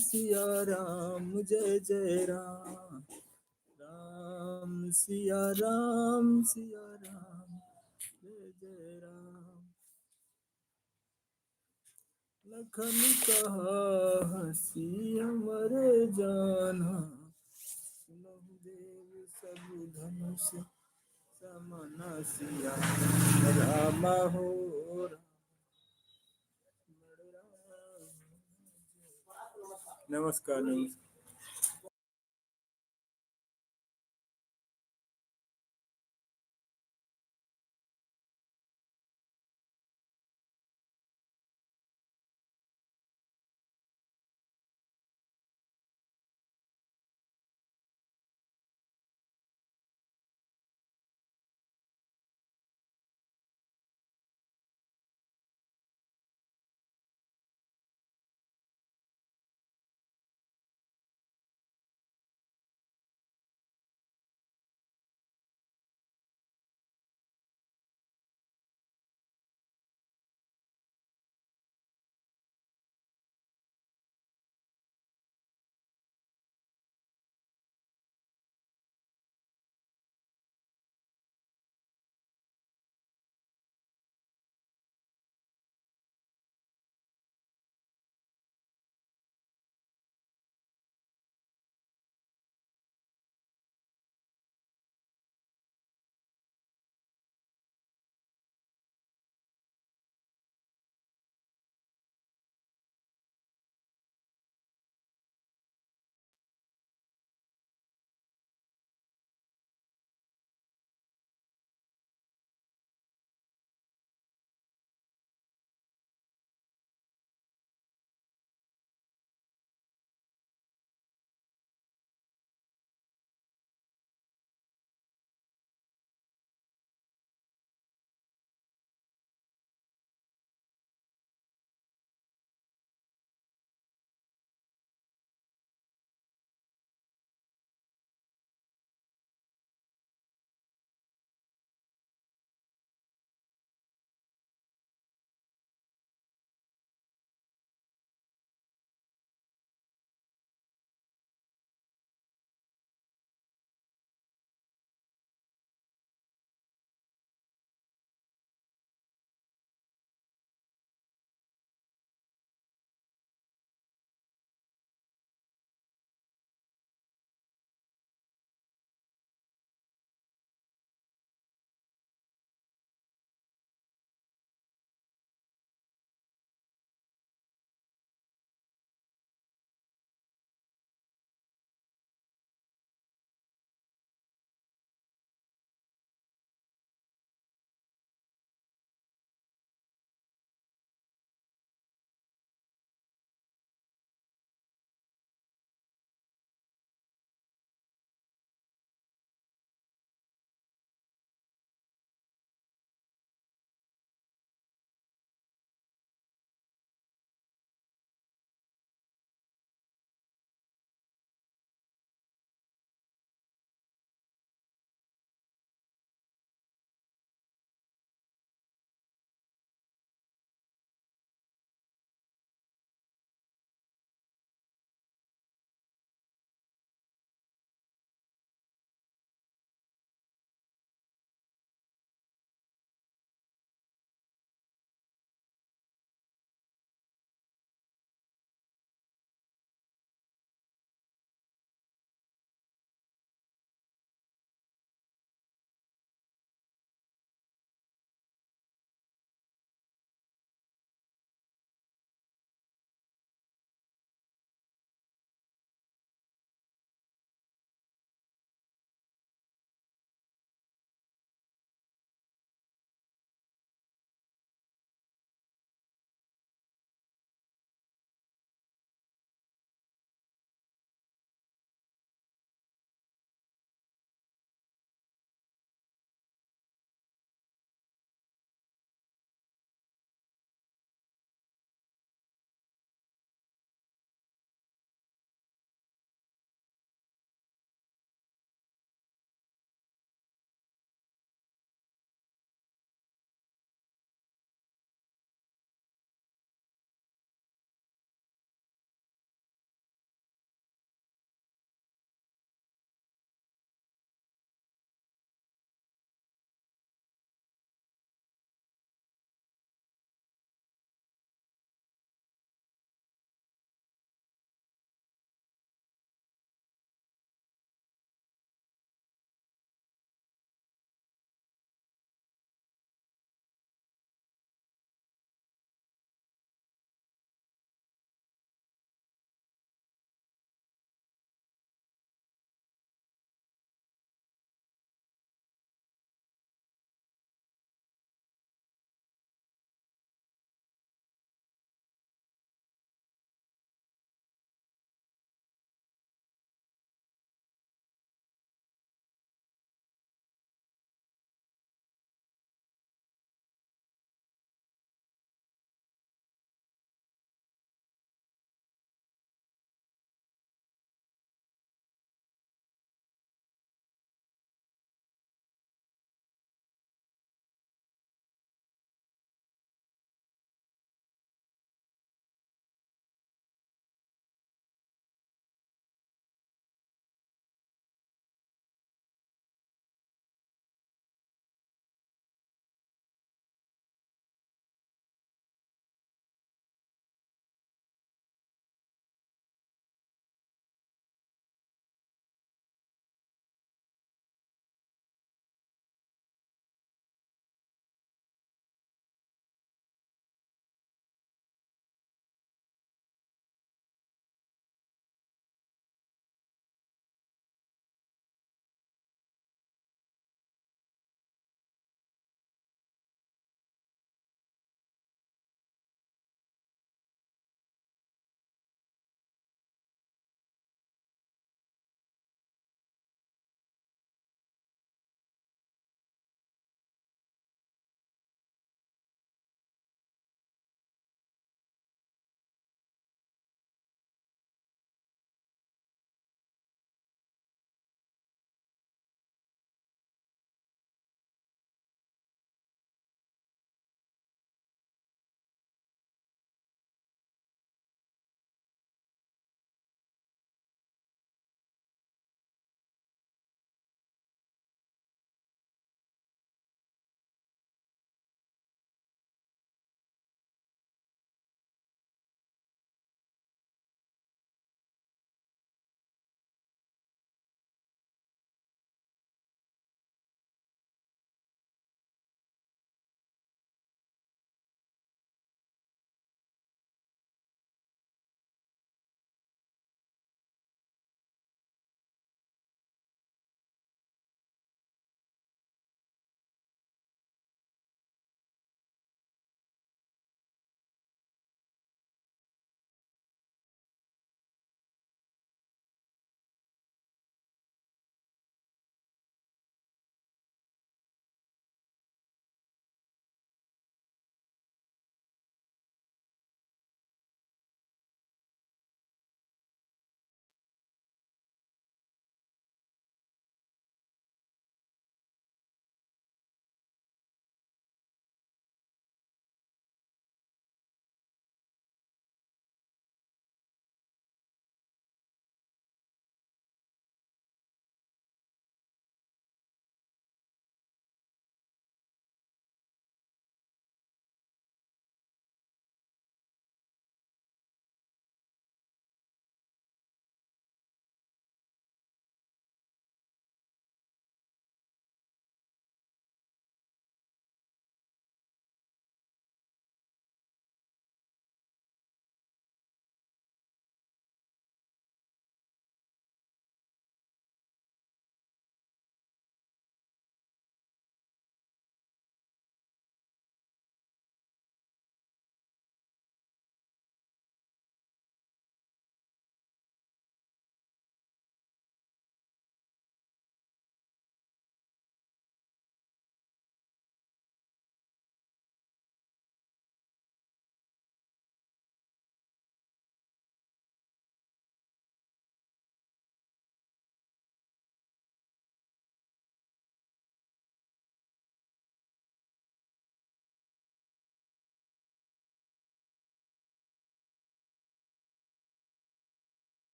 सिया राम जय जय राम। सिया राम जय जय राम। लखन कहा हसी अमर जाना, सुनहु देव सब धनुष समन सिया राम हो नमस्कार नमस्कार।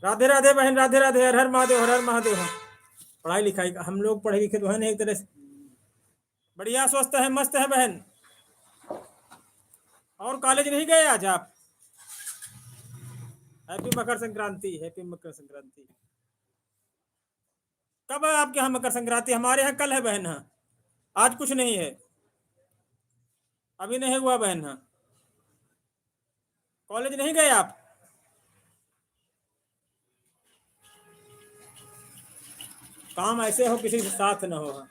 राधे राधे बहन, राधे राधे, हर हर महादेव, हर हर महादेव। पढ़ाई लिखाई हम लोग पढ़े लिखे तो है नहीं एक तरह से। बढ़िया, स्वस्थ है, मस्त है बहन। और कॉलेज नहीं गए आज आप? Happy Makar Sankranti, happy Makar Sankranti. कब है आपके यहाँ मकर संक्रांति? हमारे यहाँ कल है बहन। हाँ, आज कुछ नहीं है, अभी नहीं हुआ बहन। हाँ, कॉलेज नहीं गए आप? काम ऐसे हो किसी से साथ न हो। हाँ।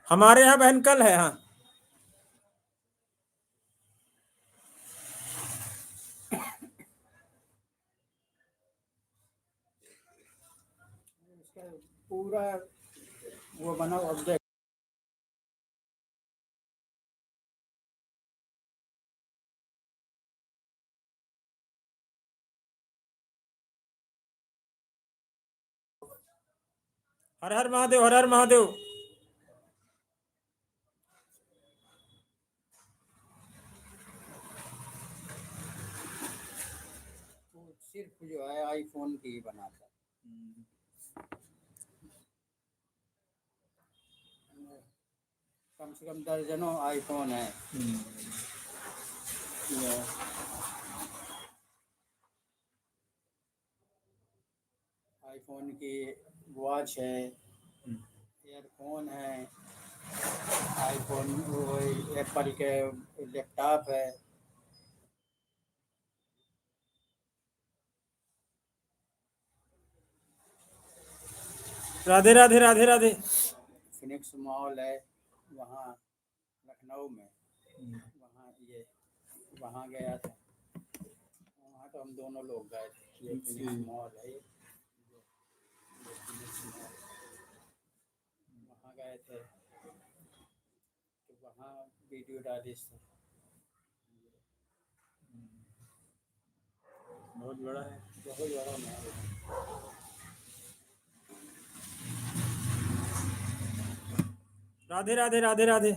हमारे यहाँ बहन कल है। हाँ, पूरा वो बना ऑब्जेक्ट। हर हर महादेव, हर हर महादेव। वो सिर्फ जो है आईफोन की ही बनाता है। कम से कम दर्जनों आईफोन है। ये आईफोन की वॉच है, ईयरफोन है, आईफोन वो एप्पल के लैपटॉप है। राधे राधे, राधे राधे। फिनिक्स मॉल है वहाँ लखनऊ में, वहाँ ये वहाँ गया था। वहाँ तो हम दोनों लोग गए थे। ये फिनिक्स मॉल है, ये फिनिक्स मॉल, वहाँ गए थे तो वहाँ वीडियो डाली थी। बहुत बड़ा है। बहुत बड़ा मॉल है। राधे राधे, राधे राधे। एक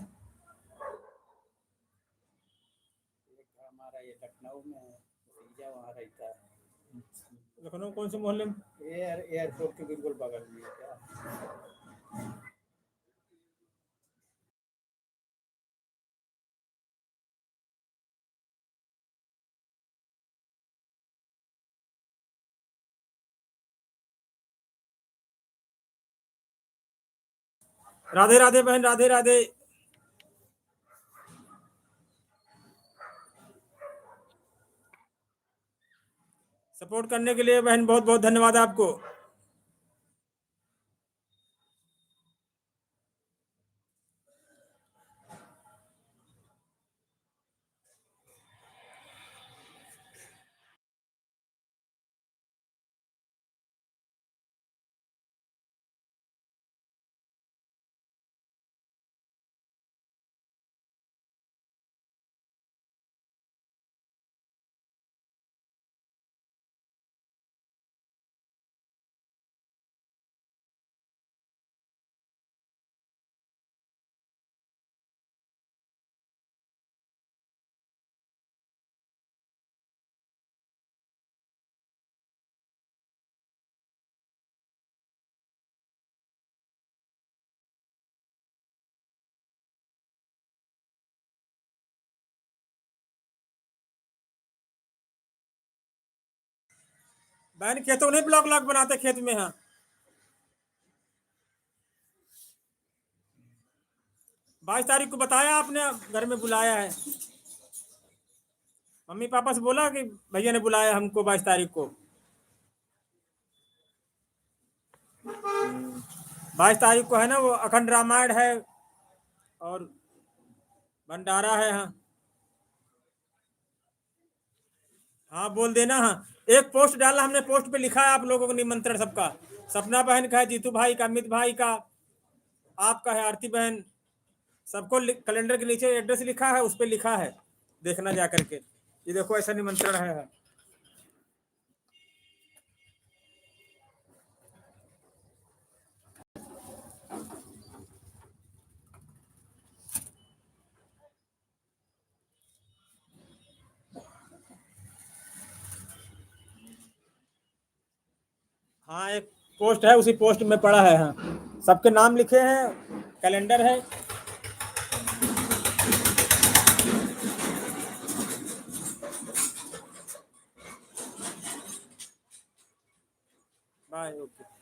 हमारा ये लखनऊ में है, भतीजा वहाँ रहता है। लखनऊ कौन से मोहल्ले में? एयरपोर्ट के बिल्कुल बगल में है क्या। राधे राधे बहन, राधे राधे। सपोर्ट करने के लिए बहन बहुत बहुत धन्यवाद आपको। बहन खेतों नहीं ब्लॉक व्लॉक बनाते खेत में। हाँ 22 तारीख को बताया आपने, घर में बुलाया है। मम्मी पापा से बोला कि भैया ने बुलाया हमको 22 तारीख को। 22 तारीख को है ना, वो अखंड रामायण है और भंडारा है। हाँ हाँ बोल देना। हाँ एक पोस्ट डाला हमने, पोस्ट पे लिखा है आप लोगों को निमंत्रण सबका। सपना बहन का है, जीतू भाई का, अमित भाई का, आपका है, आरती बहन, सबको कैलेंडर के नीचे एड्रेस लिखा है, उस पर लिखा है, देखना जा करके। ये देखो ऐसा निमंत्रण है। हाँ एक पोस्ट है, उसी पोस्ट में पड़ा है। हाँ सबके नाम लिखे हैं, कैलेंडर है। Bye okay.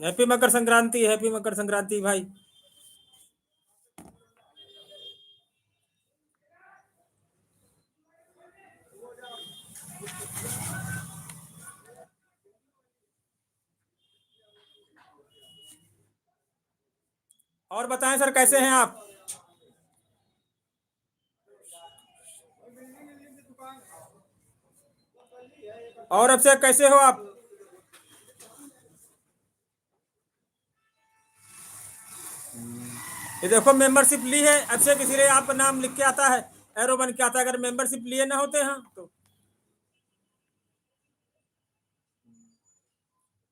Happy Makar Sankranti, happy Makar Sankranti भाई। और बताएं सर, कैसे हैं आप? और अब से कैसे हो आप? ये देखो मेंबरशिप ली है अक्षय, इसीलिए आपका नाम लिख के आता है, एरो बन के आता है। अगर मेंबरशिप लिए ना होते हैं तो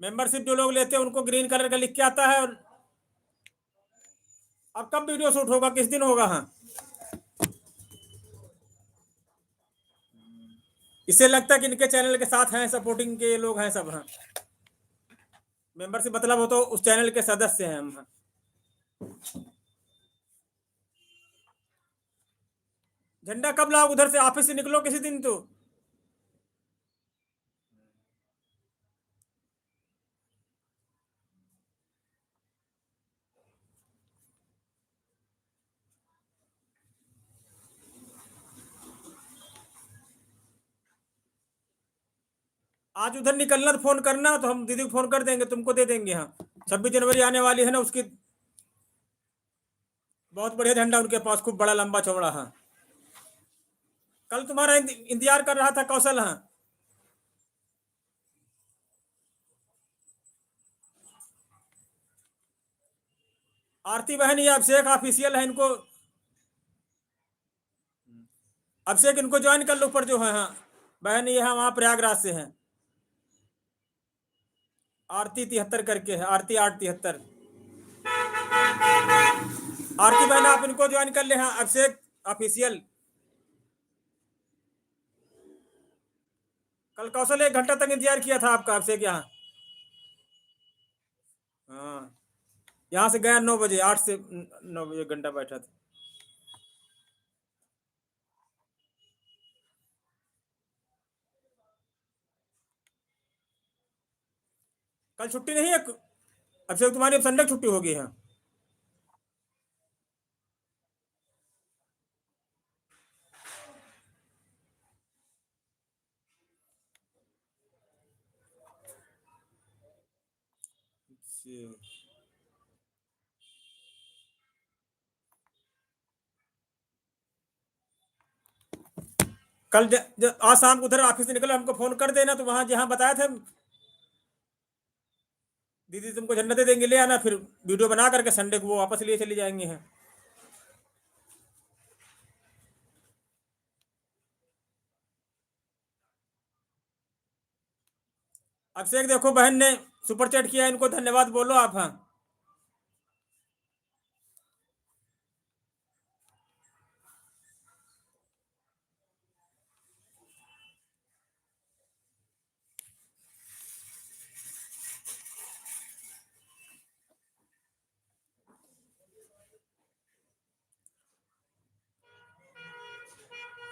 मेंबरशिप जो लोग लेते हैं उनको ग्रीन कलर का लिख के आता है। और अब कब वीडियो शूट होगा, किस दिन होगा? हाँ इससे लगता है कि इनके चैनल के साथ हैं, सपोर्टिंग के लोग हैं सब। हाँ मेंबरशिप मतलब हो तो उस चैनल के सदस्य हैं हम। हाँ झंडा कब लाओ? उधर से ऑफिस से निकलो किसी दिन तो। आज उधर निकलना तो फोन करना, तो हम दीदी को फोन कर देंगे, तुमको दे देंगे। हाँ 26 जनवरी आने वाली है ना, उसकी बहुत बढ़िया झंडा उनके पास, खूब बड़ा लंबा चौड़ा। हाँ कल तुम्हारा इंतजार कर रहा था कौशल। हाँ आरती बहन ये अभिषेक ऑफिशियल है, इनको अभिषेक इनको ज्वाइन कर लो पर जो है। हाँ बहन ये है, वहाँ प्रयागराज से है, आरती 73 करके है, आरती 873। आरती बहन आप इनको ज्वाइन कर ले। हाँ अभिषेक ऑफिशियल। कल कौशल 1 घंटा तक इंतजार किया था आपका अभिषेक यहाँ। हाँ यहाँ से गया 9 बजे, 8 से 9 बजे 1 घंटा बैठा था। कल छुट्टी नहीं है? अभिषेक तुम्हारी अब संडे छुट्टी होगी। हाँ कल आज शाम को उधर ऑफिस से निकलो हमको फोन कर देना, तो वहां जहां बताया था दीदी तुमको झंडा दे देंगे, ले आना, फिर वीडियो बना करके संडे को वो वापस लिए चली जाएंगे। हैं अभिषेक देखो बहन ने सुपर चैट किया, इनको धन्यवाद बोलो आप। हाँ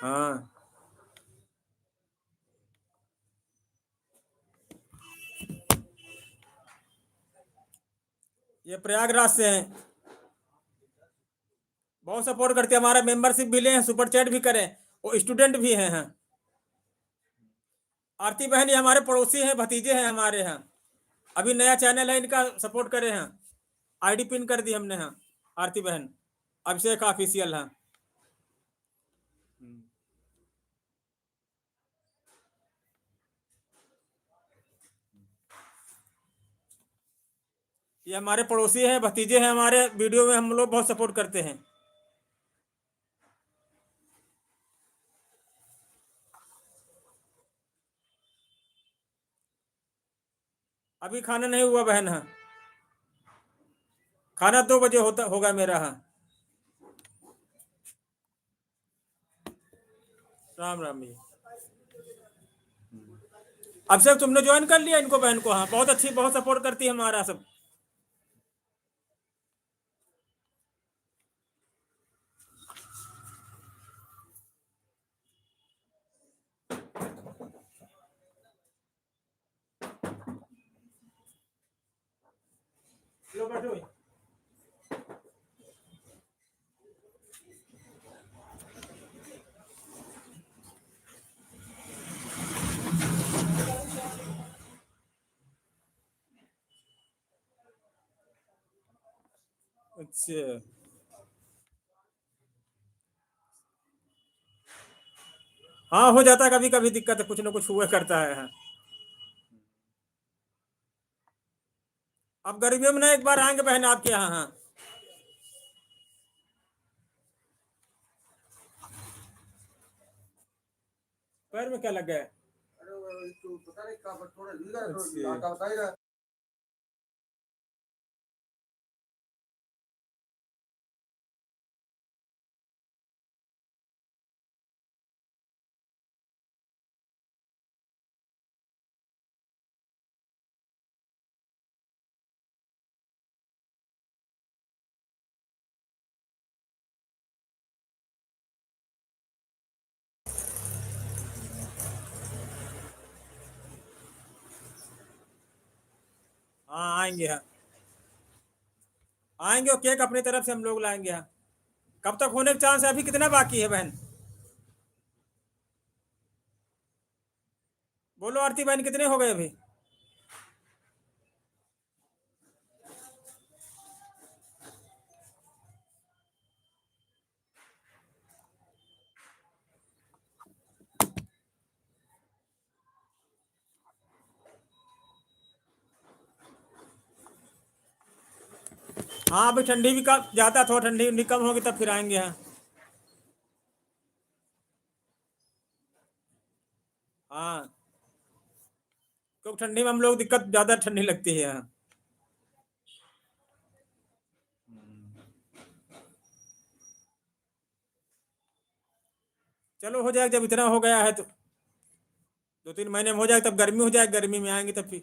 हाँ ये प्रयागराज से हैं, बहुत सपोर्ट करते हैं, हमारा मेंबरशिप भी ले हैं, सुपर चैट भी करें, वो स्टूडेंट भी हैं। हाँ आरती बहन ये हमारे पड़ोसी हैं, भतीजे हैं हमारे यहाँ, अभी नया चैनल है इनका, सपोर्ट करें। हैं आईडी पिन कर दी हमने। हाँ आरती बहन अभिषेक ऑफिशियल। हाँ ये हमारे पड़ोसी हैं, भतीजे हैं हमारे, वीडियो में हम लोग बहुत सपोर्ट करते हैं। अभी खाना नहीं हुआ बहन। हाँ खाना 2 बजे होता होगा मेरा। हाँ राम राम जी। अभिषेक तुमने ज्वाइन कर लिया इनको, बहन को? हाँ बहुत अच्छी, बहुत सपोर्ट करती है हमारा सब। लो बैठो। अच्छा हाँ हो जाता है कभी कभी, दिक्कत है, कुछ ना कुछ हुआ करता है। हाँ अब गर्मियों में ना एक बार आएंगे बहन आपके यहाँ। हाँ पैर में क्या लग गया है? पता नहीं कहाँ पर थोड़ा लीला है, अच्छा। तो बता ही रहा है। हाँ आएंगे। हाँ आएंगे, और केक अपनी तरफ से हम लोग लाएंगे। हाँ कब तक होने का चांस है? अभी कितना बाकी है बहन? बोलो आरती बहन, कितने हो गए अभी? हाँ अभी ठंडी भी कम जाता, थोड़ा ठंडी उंडी कम होगी तब फिर आएंगे। हाँ हाँ क्योंकि ठंडी में हम लोग दिक्कत, ज्यादा ठंडी लगती है। हाँ चलो हो जाएगा, जब इतना हो गया है तो 2-3 महीने में हो जाएगा, तब गर्मी हो जाएगी, गर्मी में आएंगे तब फिर।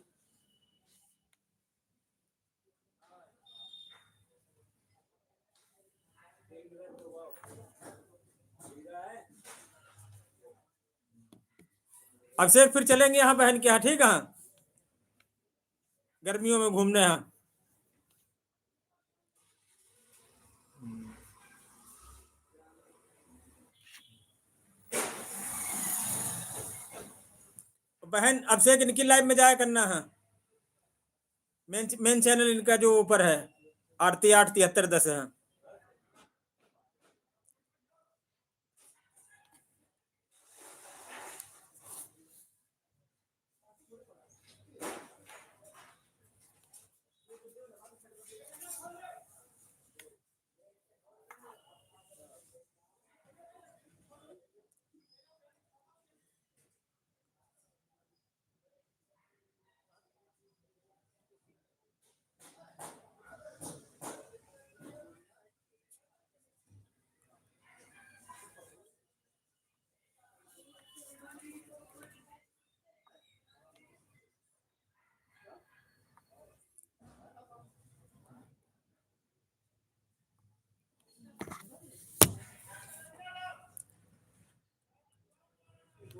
अभिषेक फिर चलेंगे यहाँ बहन के यहाँ, ठीक है? हाँ गर्मियों में घूमने। हाँ बहन अब से इनकी लाइव में जाया करना है। मेन चैनल इनका जो ऊपर है, आरती 87310 है।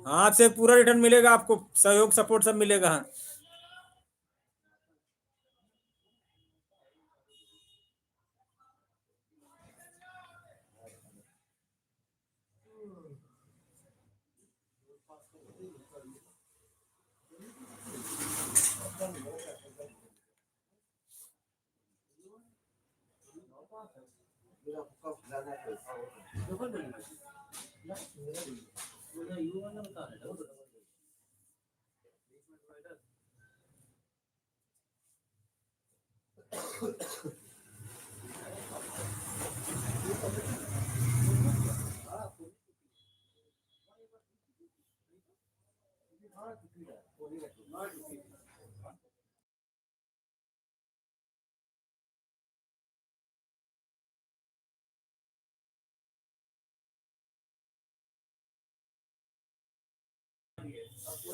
हाँ, आपसे पूरा रिटर्न मिलेगा, आपको सहयोग सपोर्ट सब मिलेगा। हाँ,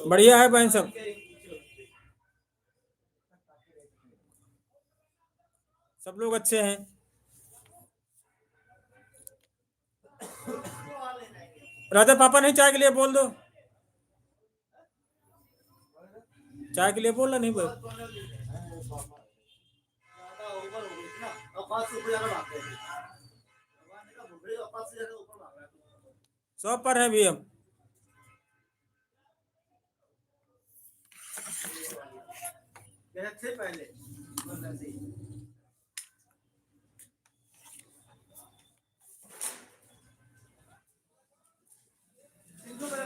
बढ़िया है बहन सब। सब लोग अच्छे हैं। राजा पापा नहीं, चाय के लिए बोल दो। चाय के लिए बोलना नहीं बोल। शॉप पर है भी हम। पहले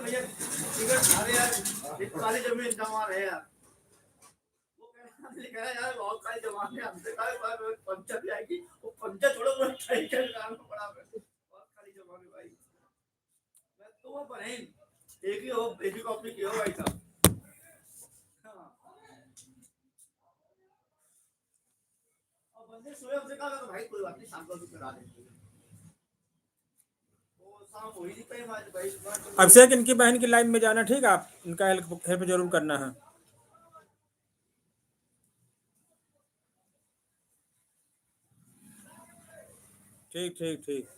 भैया टिकट खा रहे यार, एक काली जमीन जमा रहे यार। वो कह रहा यार बहुत काली जमा है, हमसे कहा पंचायत भी आएगी, वो पंचायत छोड़ो वो टाइटल काम पड़ा है, बहुत काली जमा है भाई। मैं तो वो बहन एक ही हो, एक ही कॉपी की हो भाई साहब। हाँ, और बंदे सोए, हमसे कहा तो भाई कोई बात नहीं, शाम को भी करा देंगे। वो शाम हो ही नहीं पाई हमारे भाई, अभिषेक, इनकी बहन की लाइव में जाना, ठीक है? आप इनका हेल्प जरूर करना है। ठीक ठीक ठीक।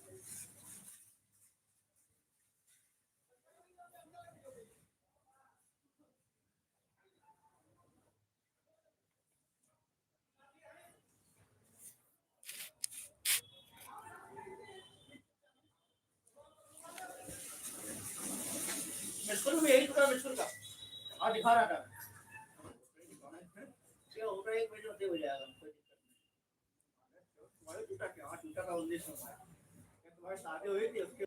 स्कूल में यही टुकड़ा स्कूल का हाँ दिखा रहा था। क्या हो गया, 1 मिनट में हो जाएगा, कोई दिक्कत नहीं। तुम्हारे टूटा क्या, हाँ टूटा का उद्देश्य है तुम्हारी शादी हुई थी उसके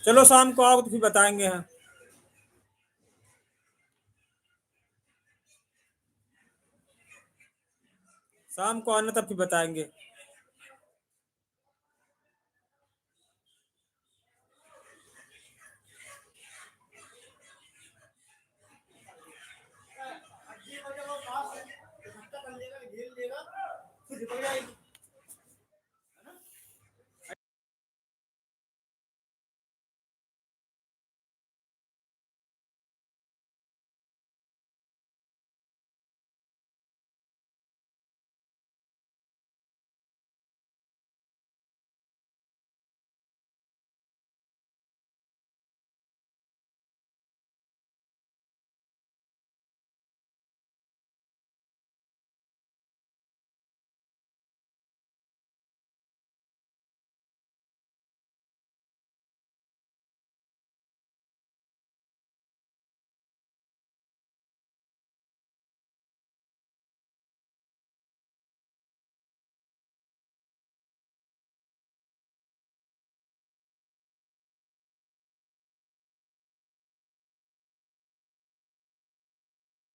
चलो शाम को आओ तो फिर बताएंगे। हाँ, शाम को आना तब फिर बताएंगे।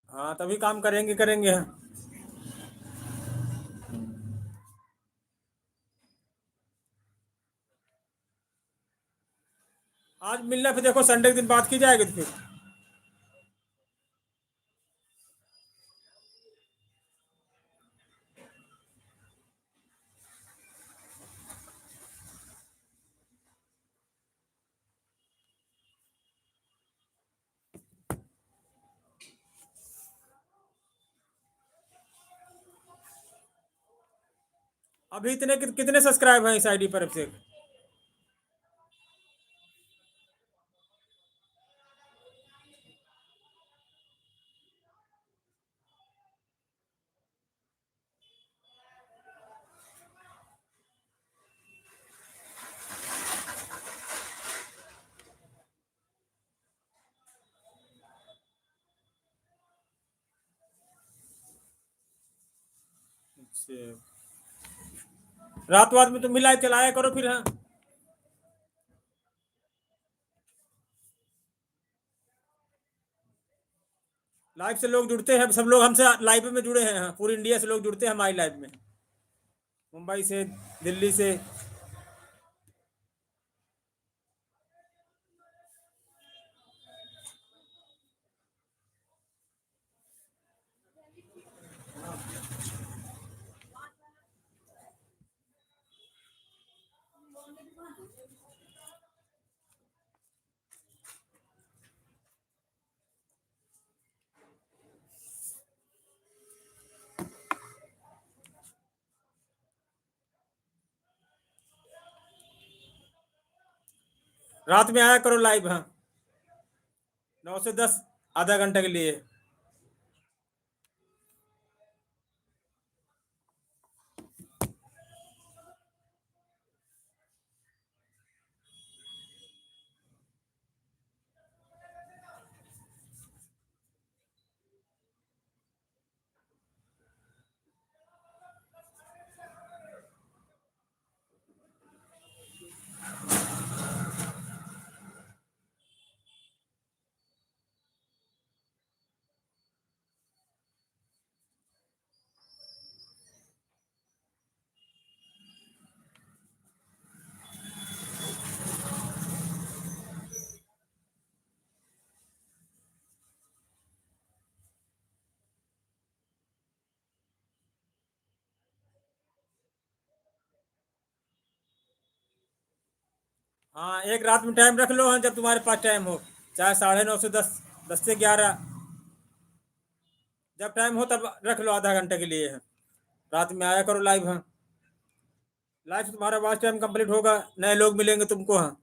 हाँ, तभी काम करेंगे करेंगे। हाँ, आज मिलना फिर देखो, संडे के दिन बात की जाएगी तो फिर। अभी इतने कितने सब्सक्राइब हैं इस आईडी पर अब से? अच्छा, रात वात में तुम भी लाइव चलाया करो फिर। हाँ, लाइव से लोग जुड़ते हैं, सब लोग हमसे लाइव में जुड़े हैं। हाँ, पूरी इंडिया से लोग जुड़ते हैं हमारी लाइव में, मुंबई से, दिल्ली से। रात में आया करो लाइव। हाँ, 9 से 10, आधा घंटे के लिए। हाँ, एक रात में टाइम रख लो। हाँ, जब तुम्हारे पास टाइम हो, चाहे 9:30 से 10, 10 से 11, जब टाइम हो तब रख लो आधा घंटे के लिए। हाँ, रात में आया करो लाइव। हाँ, लाइव से तुम्हारा वॉच टाइम कंप्लीट होगा, नए लोग मिलेंगे तुमको। हाँ।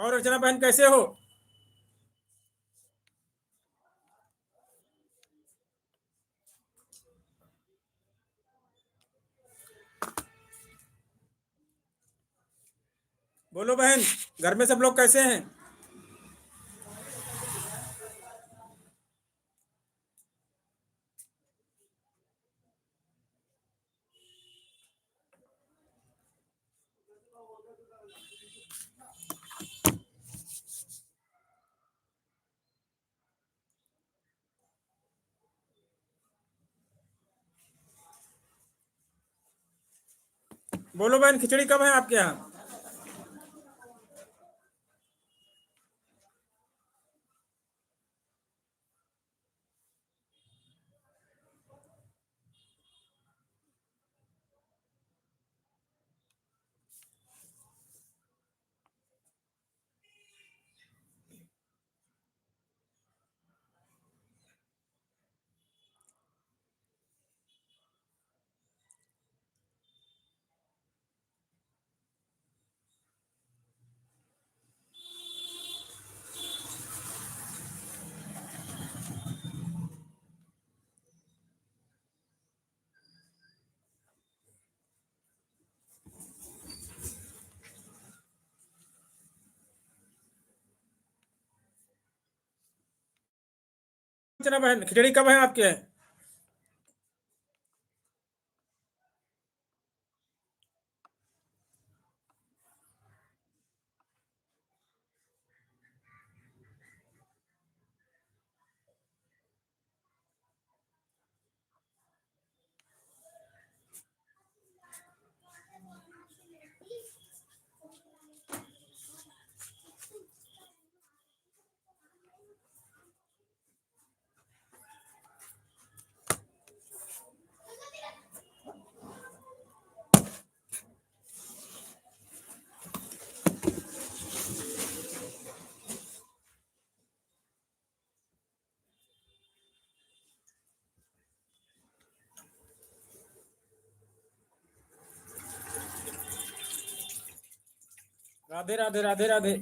और अर्चना बहन कैसे हो? बोलो बहन, घर में सब लोग कैसे हैं? बोलो बहन, खिचड़ी कब है आपके यहाँ? अर्चना बहन, खिचड़ी कब है आपके यहाँ? राधे राधे राधे राधे।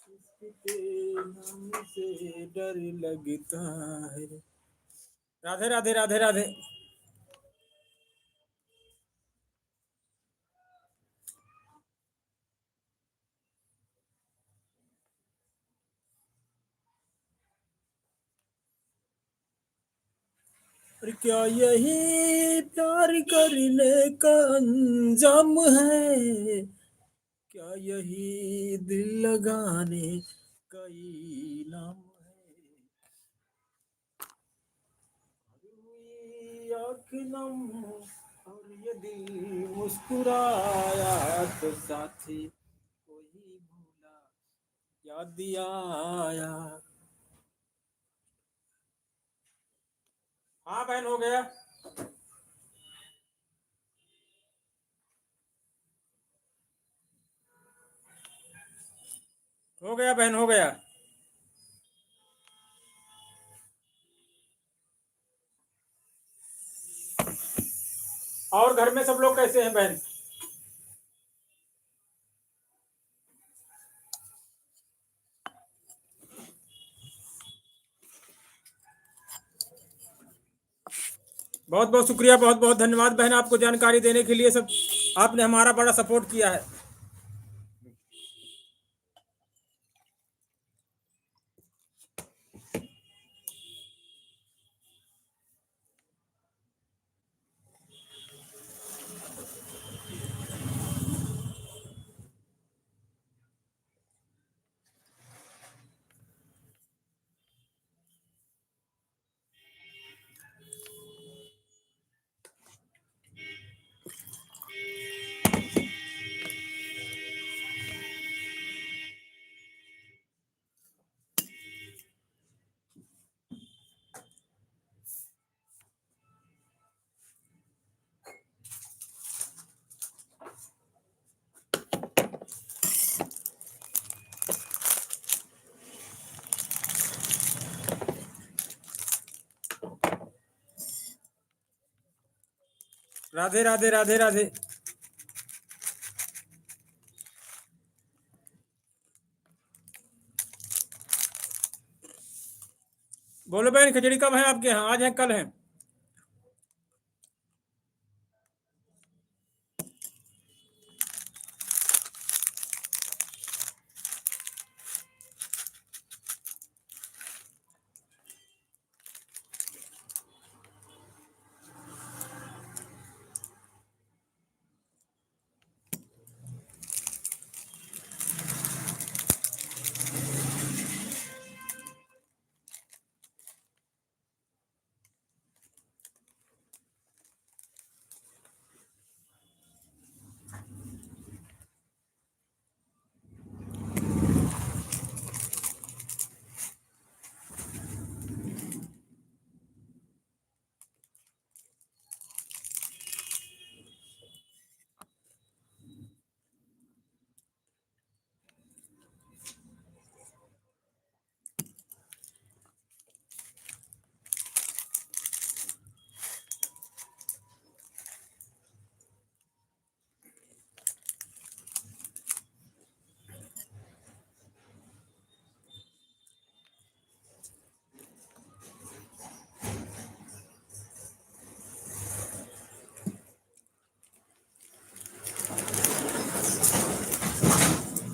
किसके नाम से डर लगता है। राधे राधे राधे राधे। और क्या यही प्यार करने का अंजाम है? क्या यही दिल लगाने का इनाम है? हुई आँख नम और ये दिल मुस्कुराया तो साथी कोई भूला याद दिया आया। हाँ बहन, हो गया। हो गया बहन, हो गया। और घर में सब लोग कैसे हैं बहन? बहुत बहुत शुक्रिया, बहुत बहुत धन्यवाद बहन, आपको जानकारी देने के लिए। सब आपने हमारा बड़ा सपोर्ट किया है। राधे राधे राधे राधे। बोलो बहन, खिचड़ी कब है आपके यहाँ? आज है कल है?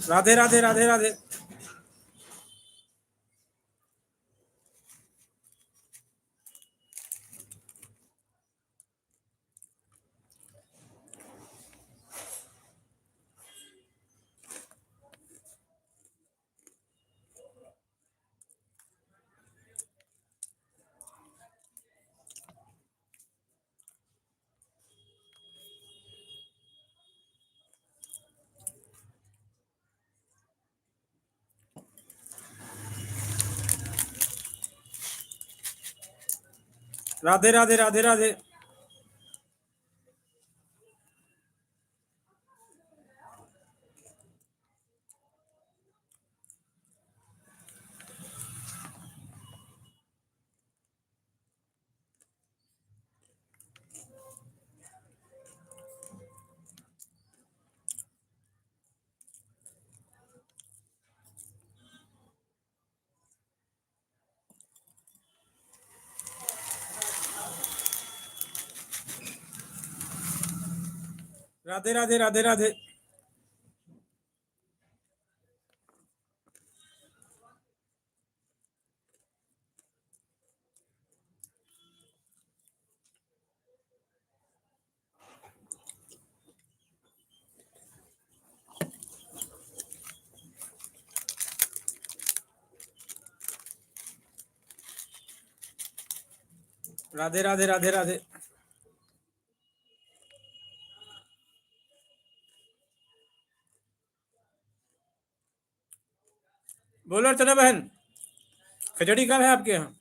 राधे राधे राधे राधे। राधे राधे राधे राधे। राधे राधे राधे राधे। राधे राधे राधे राधे। बोलो अर्चना बहन, खिचड़ी कब है आपके यहाँ?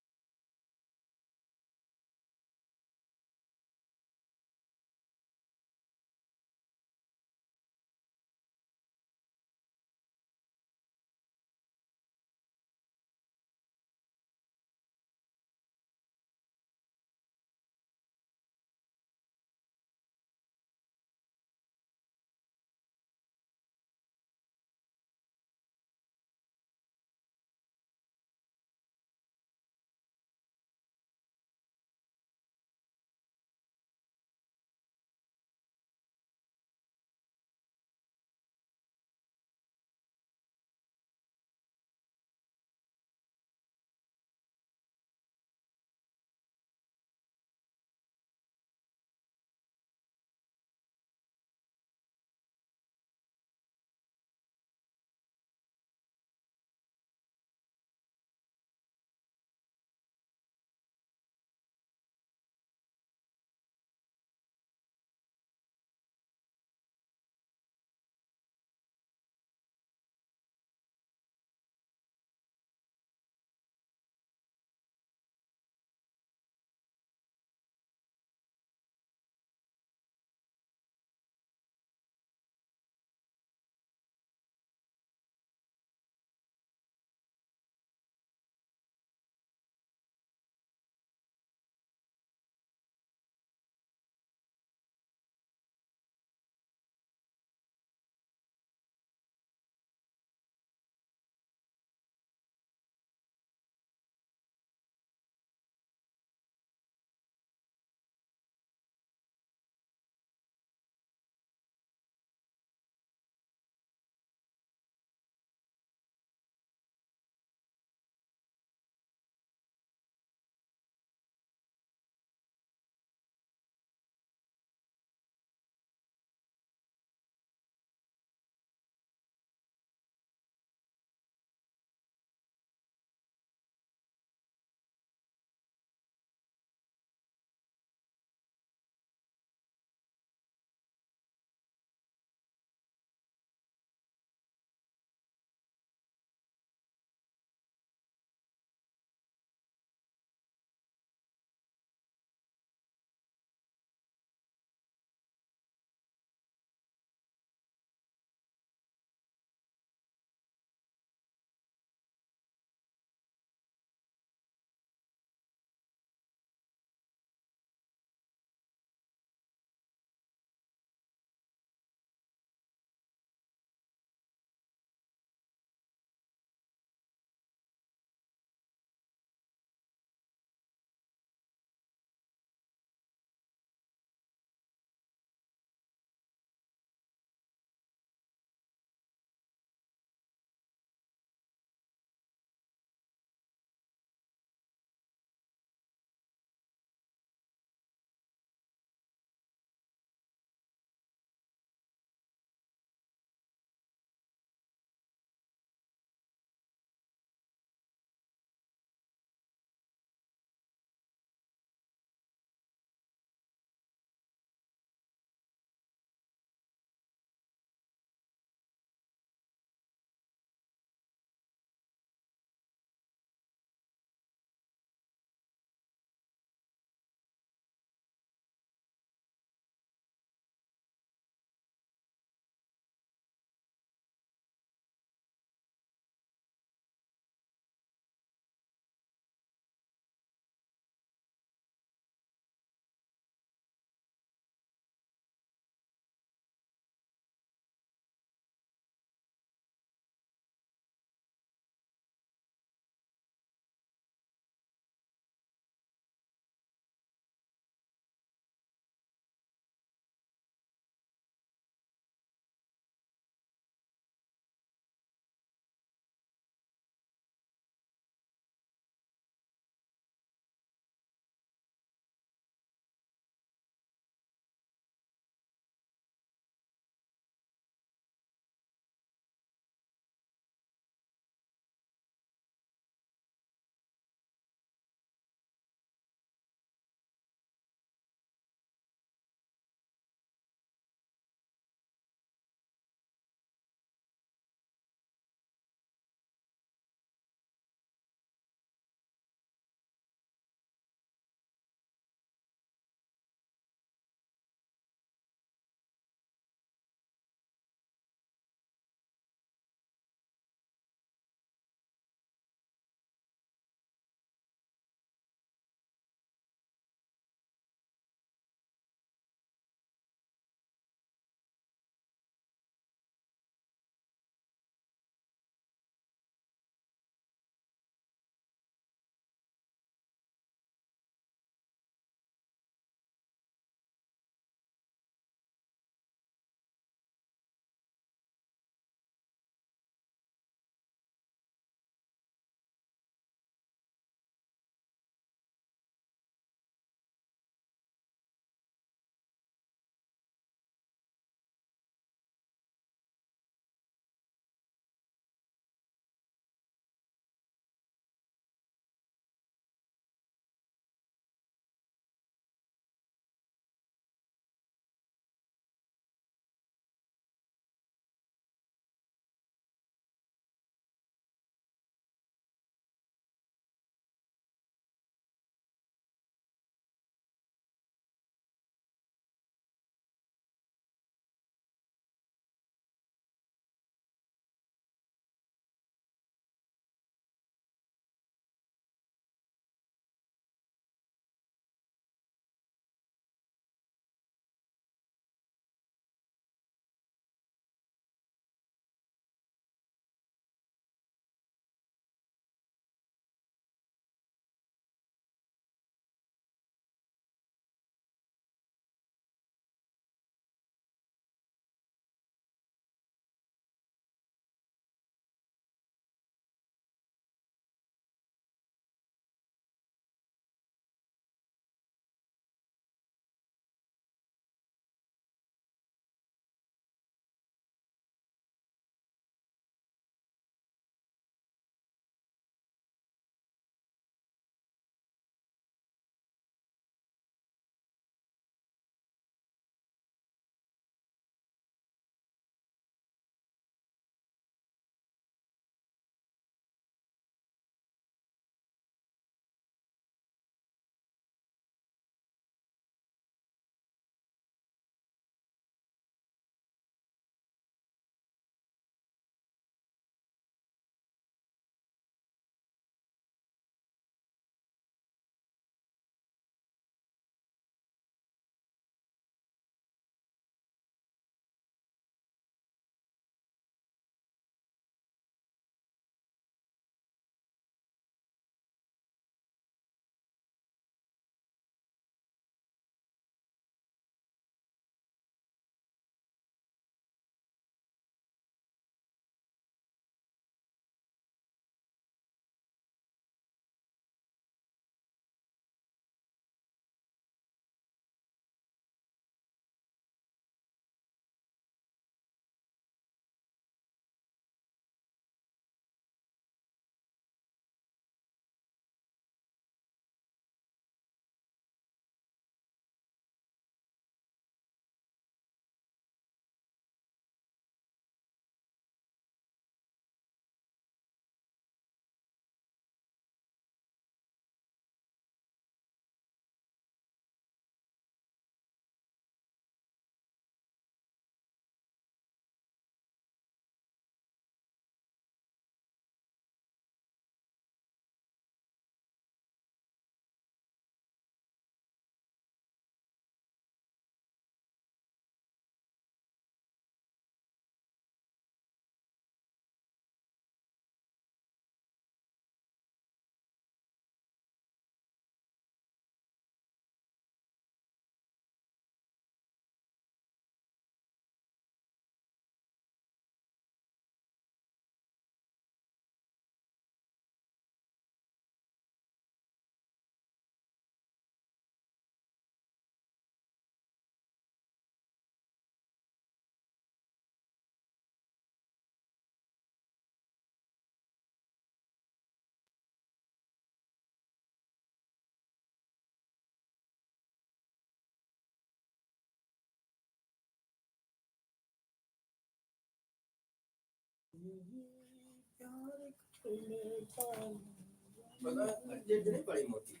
पता अर्जेंट नहीं पड़ी मोती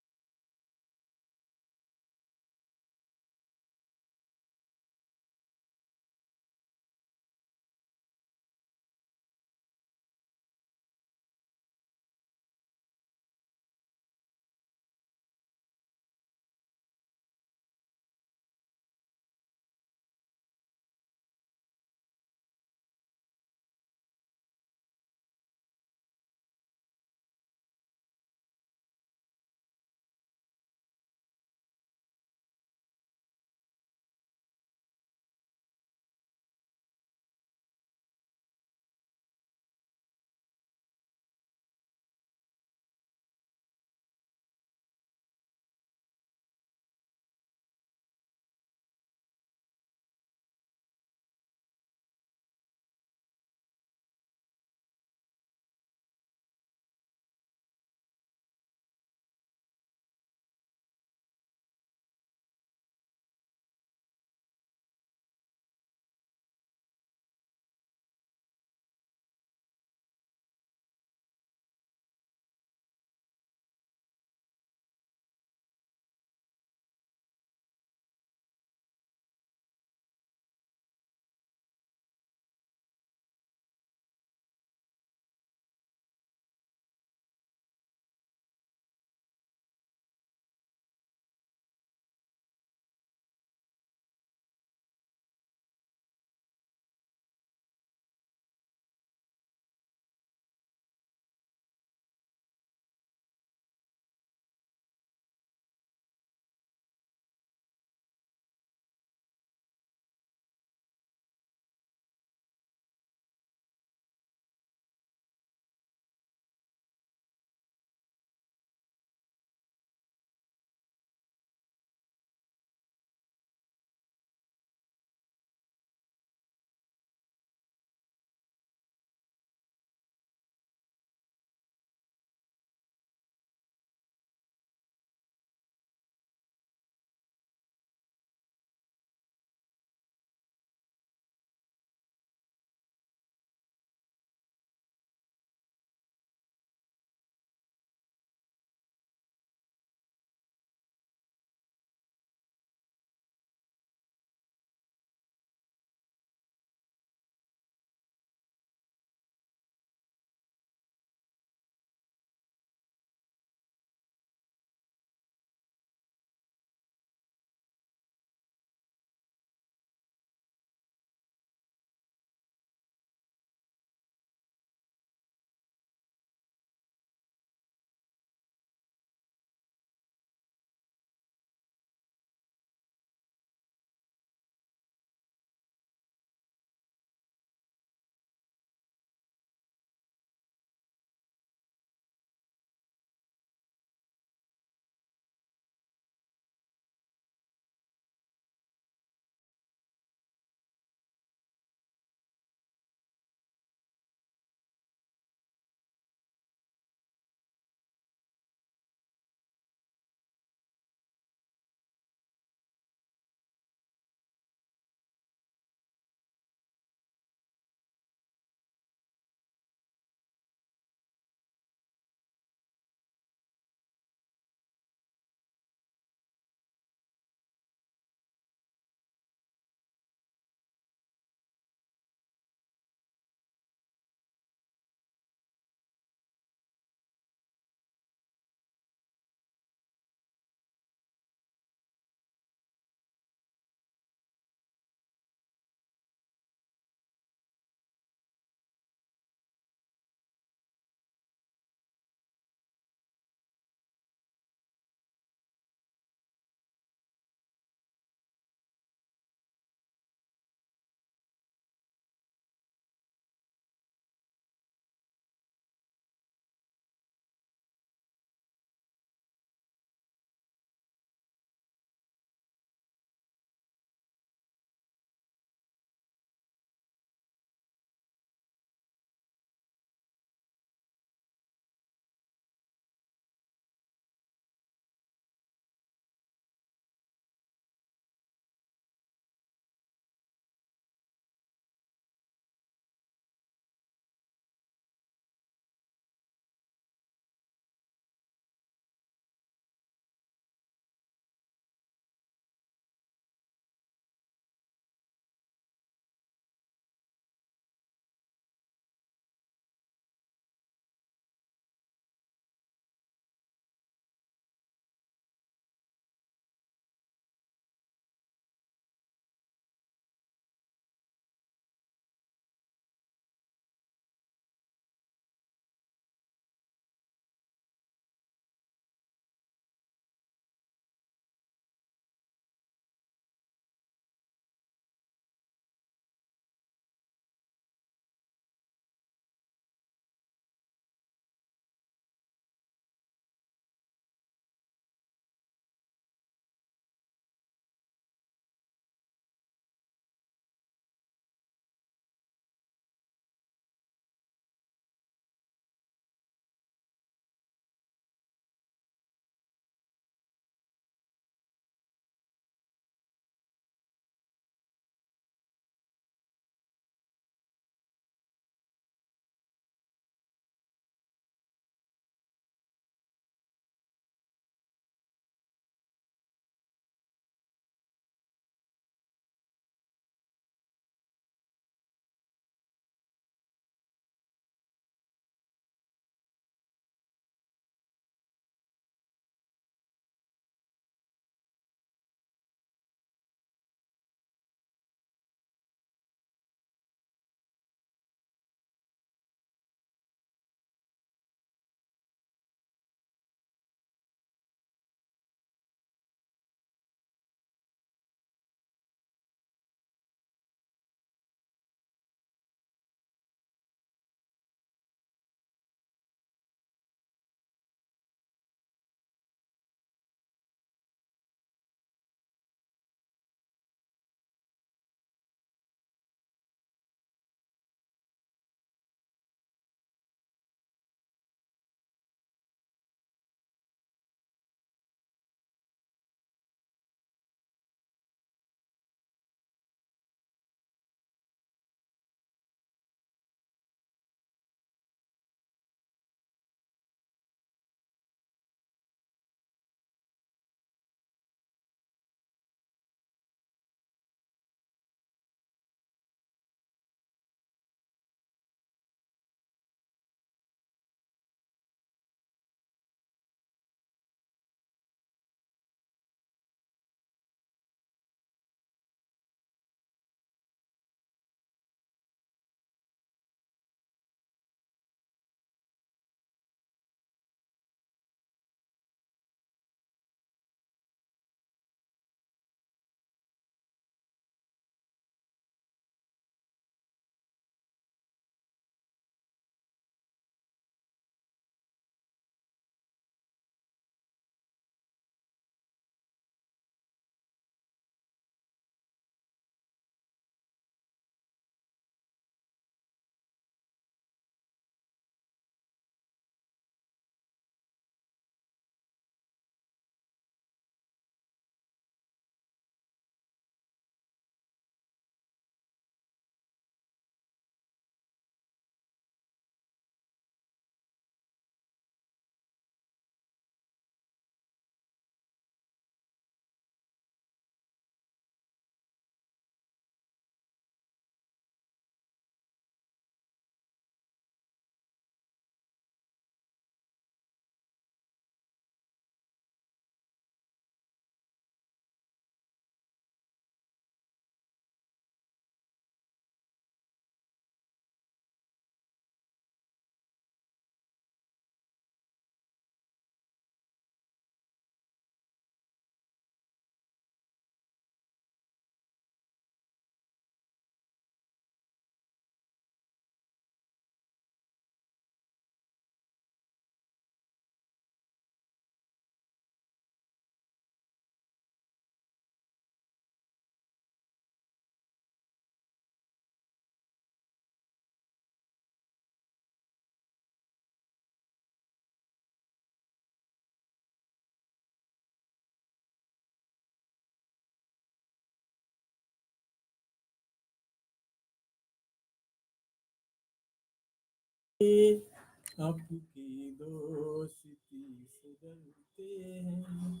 आपकी दोस्ती से डरते हैं,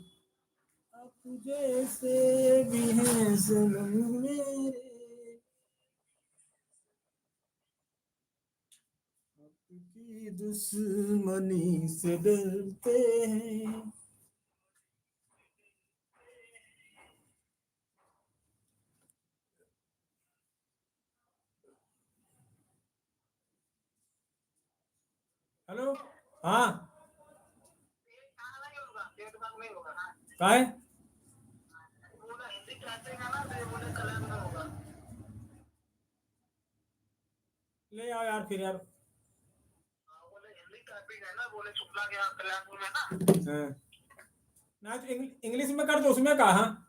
आप जैसे भी हैं सनम मेरे, आपकी दुश्मनी से डरते हैं। हेलो, हाँ का है? ले आओ यार फिर यार। हाँ। ना तो इंग्लिश में कर दो, उसमें कहा हाँ?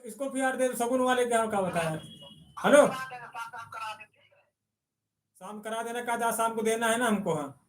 इसको भी यार दे दो, शगुन वाले क्या बताया। हेलो, शाम करा देना का, आज शाम को देना है ना हमको, हाँ।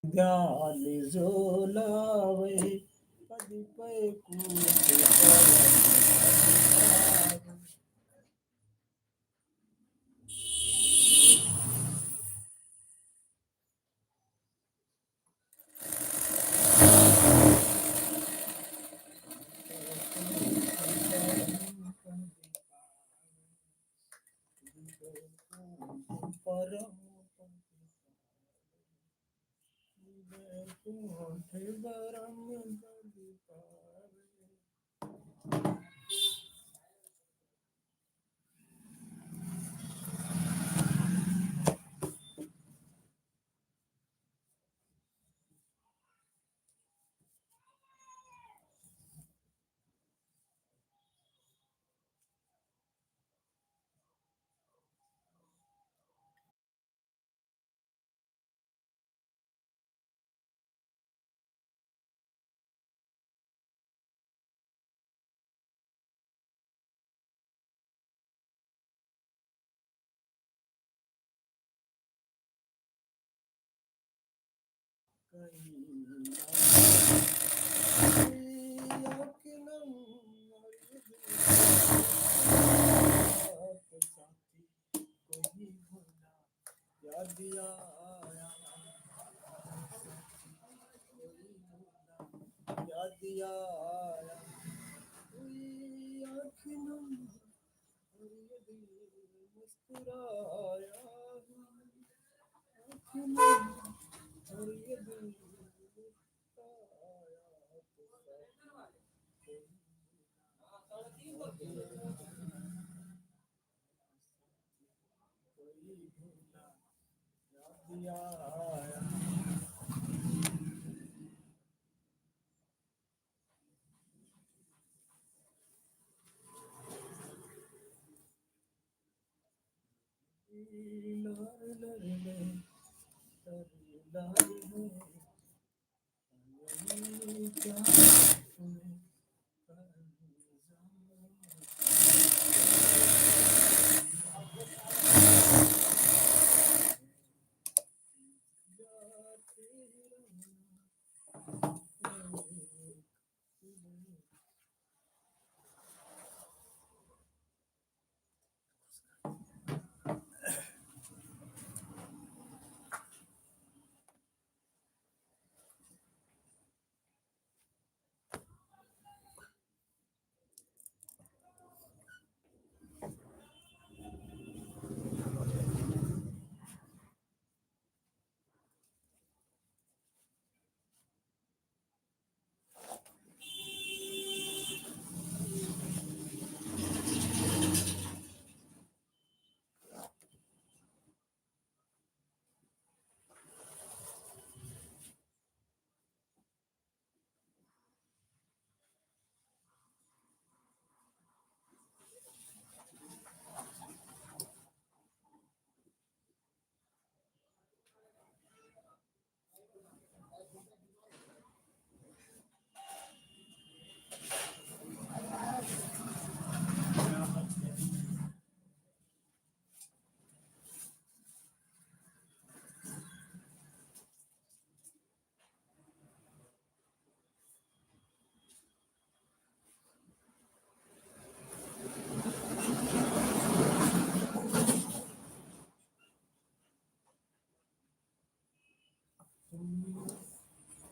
ध्यान जो लावे पद पे कूट परम। परम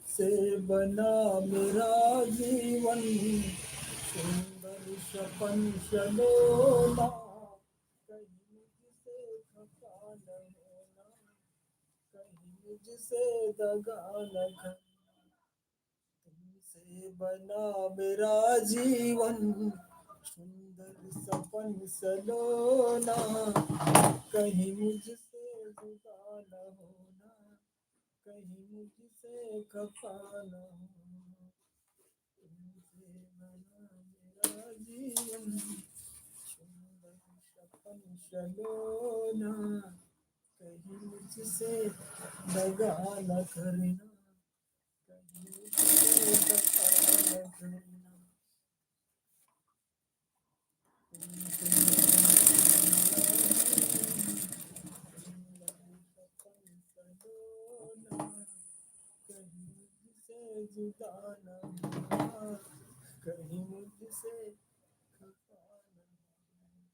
से बना मेरा जीवन सुंदर सपन शलोना कहीं मुझसे खफा न होना कहीं मुझसे दगा न करना तुमसे बना मेरा जीवन सुंदर सपन सलोना कहीं मुझसे जुदा न होना कहीं मुझसे खफा न होना तुमसे बना मेरा जीवन सुंदर सपन सलोना कहीं मुझसे दगा न करना कहीं मुझसे खफा न करना तुमसे बना मेरा जीवन सुंदर सपन सलोना जुदा न होना, कहीं मुझसे खफा न होना।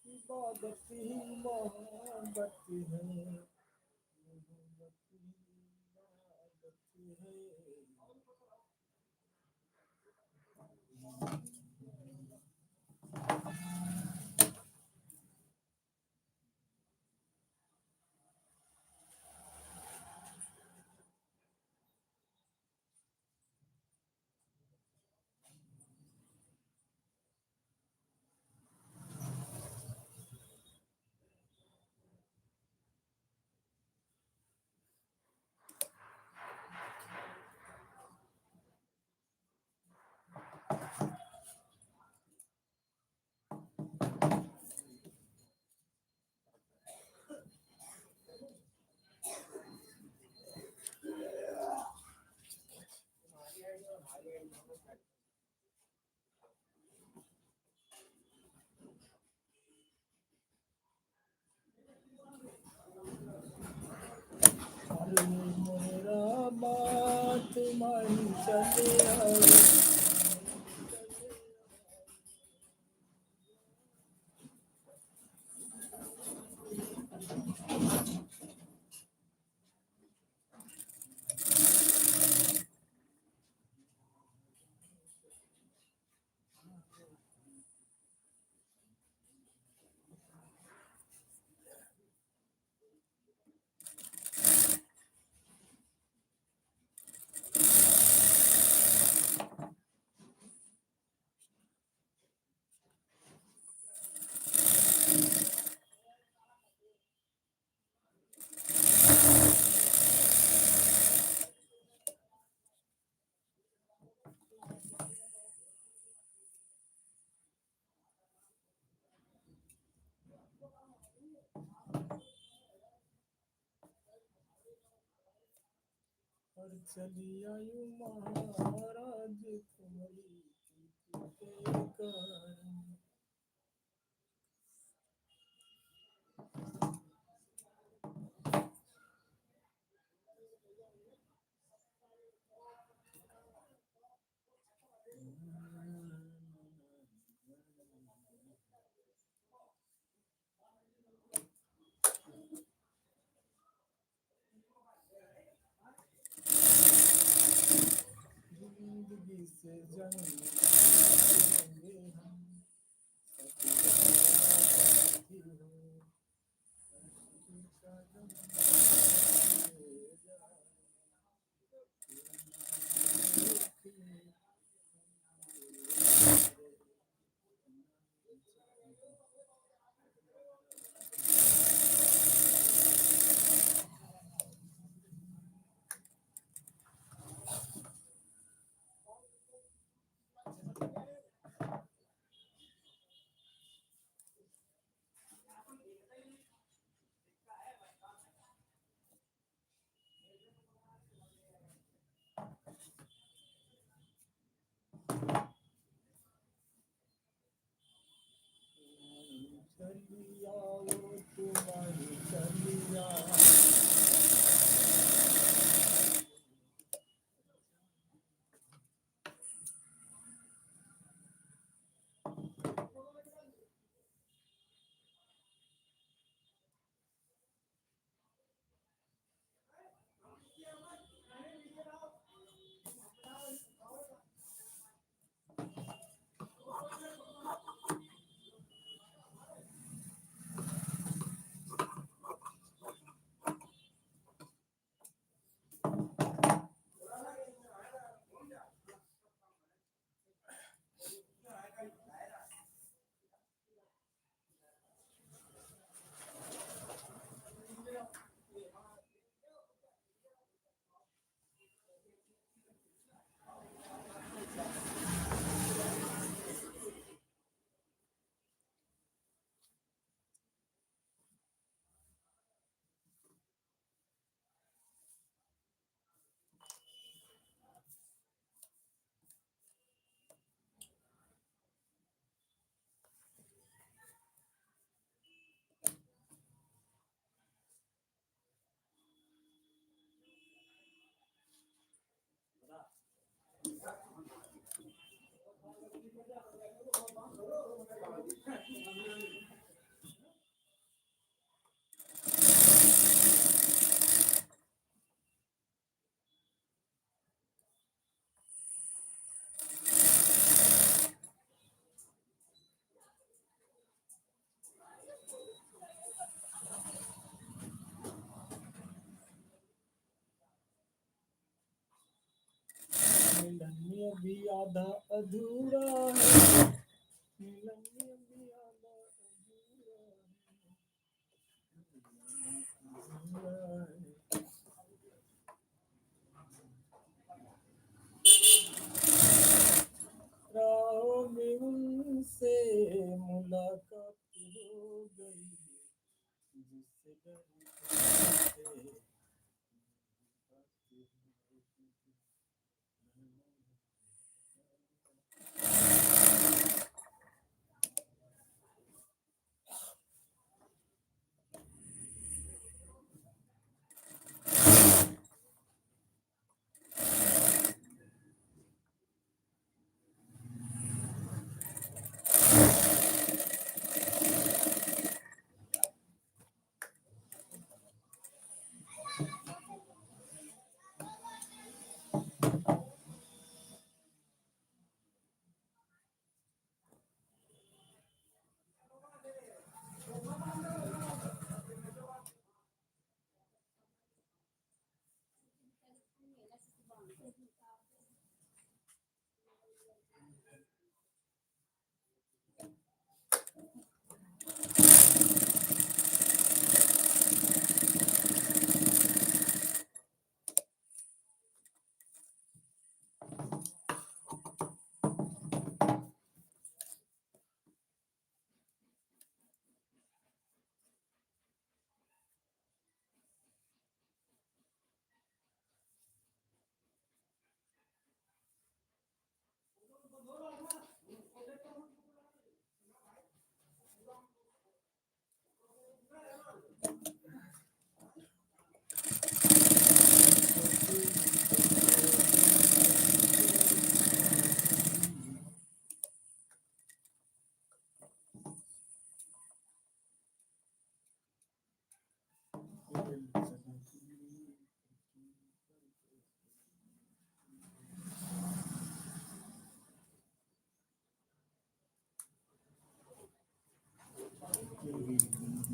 इबादत ही मोहब्बत है, मोहब्बत ही इबादत है। अरे मेरा बात तुम्हारी चले आई, और चली आयु महाराज तुम्हारी प्रीति के कारण। जिंदगी से जंग लेंगे हम, सभी हो का दम ले जाए। चलिया वो तुम्हारी चलिया, मिलन भी आधा अधूरा है, मिलन भी आधा अधूरा है। राहों में उनसे मुलाकात हो गई, जिससे डरते थे।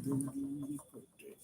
जिंदगी कटे।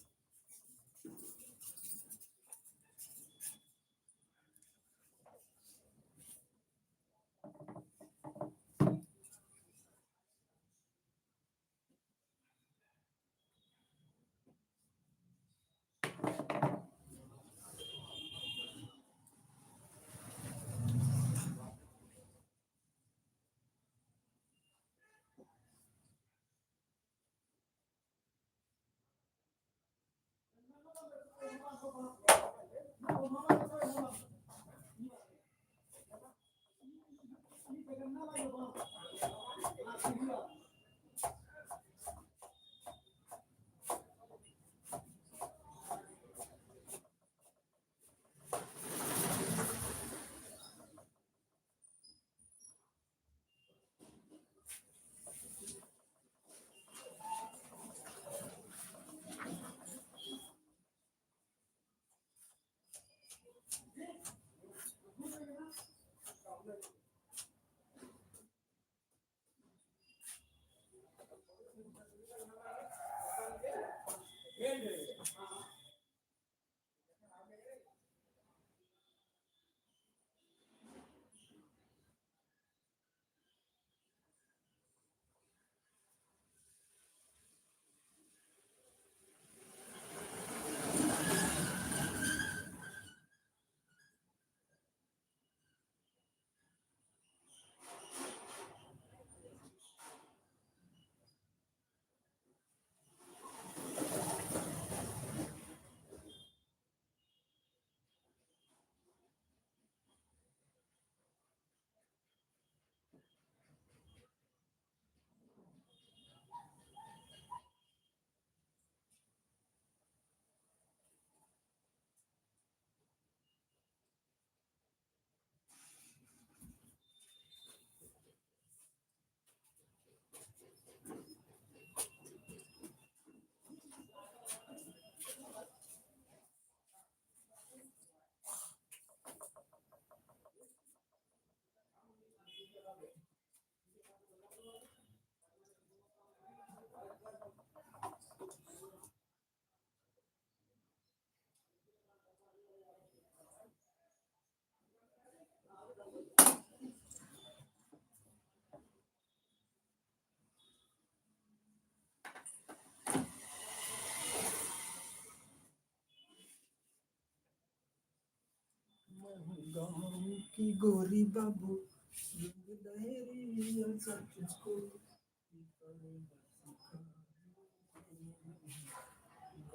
गाँव की गोरी बाबू रंग लहरिया सा तुझको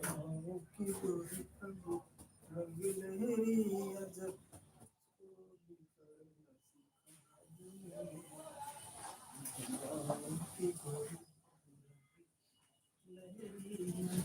गाँव की गोरी बाबू रंग लहरिया जब गाँव की गोरी लहरिया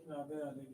राधे राधे।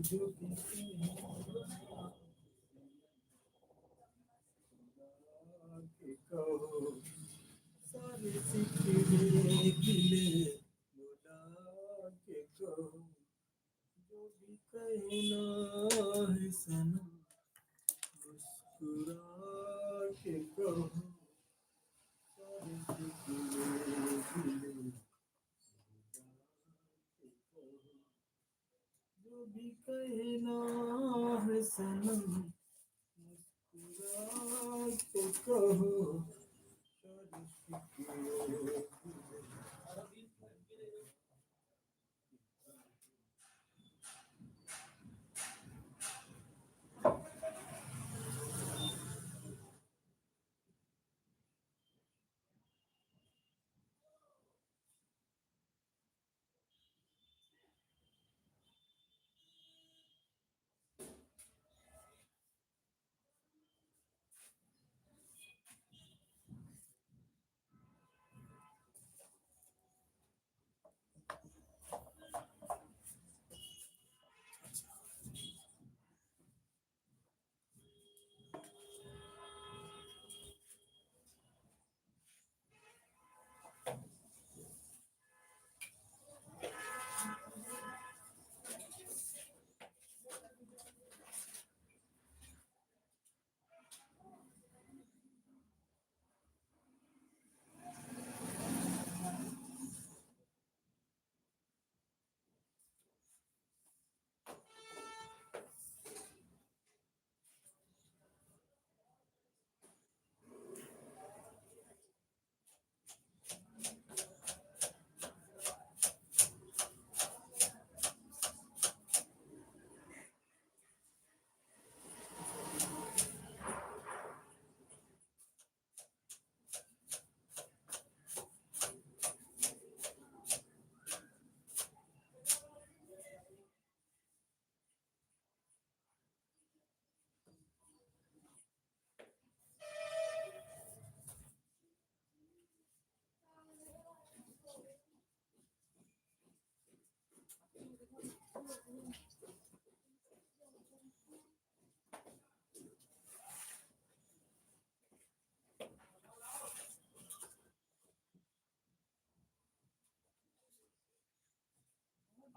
जो कहते हैं के कहो सारे सिकवे गिले बुला के कहो जो भी कहना है सनम मुस्कुरा के कहो सारे सिकवे गिले बुला के कहो जो भी कहना है सनम मुस्कुरा के कहो सारे सिकवे गिले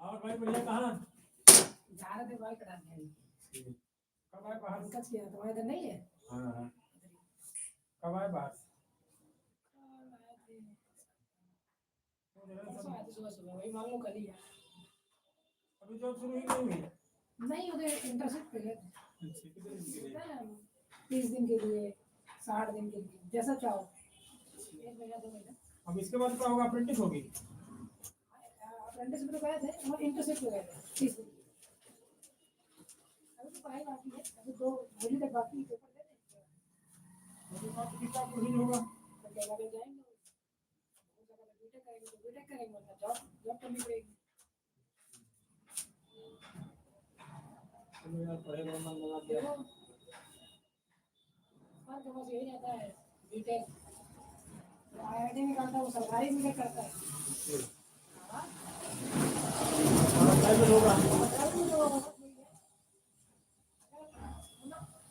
और भाई बढ़िया कहाँ जा रहे थे भाई कटा दिया कब आए बाहर से? कच किया तुम्हारे इधर नहीं है हाँ हाँ कब आए बाहर से? परसों आए थे सुबह सुबह वही मान लो कल ही है अभी जॉब शुरू ही नहीं हुई है। नहीं उधर इंटर्नशिप पे गए थे अच्छा, कितने दिन के लिए? 30 दिन के लिए 60 दिन के लिए जैसा चाहो 1 महीना 2 महीना अब इसके बाद क्या होगा? अप्रेंटिस होगी? अप्रेंटिस में तो गए थे वो इंटर्नशिप पे गए थे 30 दिन अभी तो पढ़ाई बाकी है अभी 2 महीने तक बाकी पेपर दे देंगे उसके बाद कितना कुछ होगा? तो जगह पे जाएंगे उस जगह पे बीटेक करेंगे तो बीटेक करेंगे वरना जॉब करनी पड़ेगी चलो यार पढ़ेगा मन लगा दिया। देखो हर जगह से यही रहता है बीटेक आईआईटी में करता है वो सरकारी में करता है हाँ प्राइवेट होगा? सरकारी में तो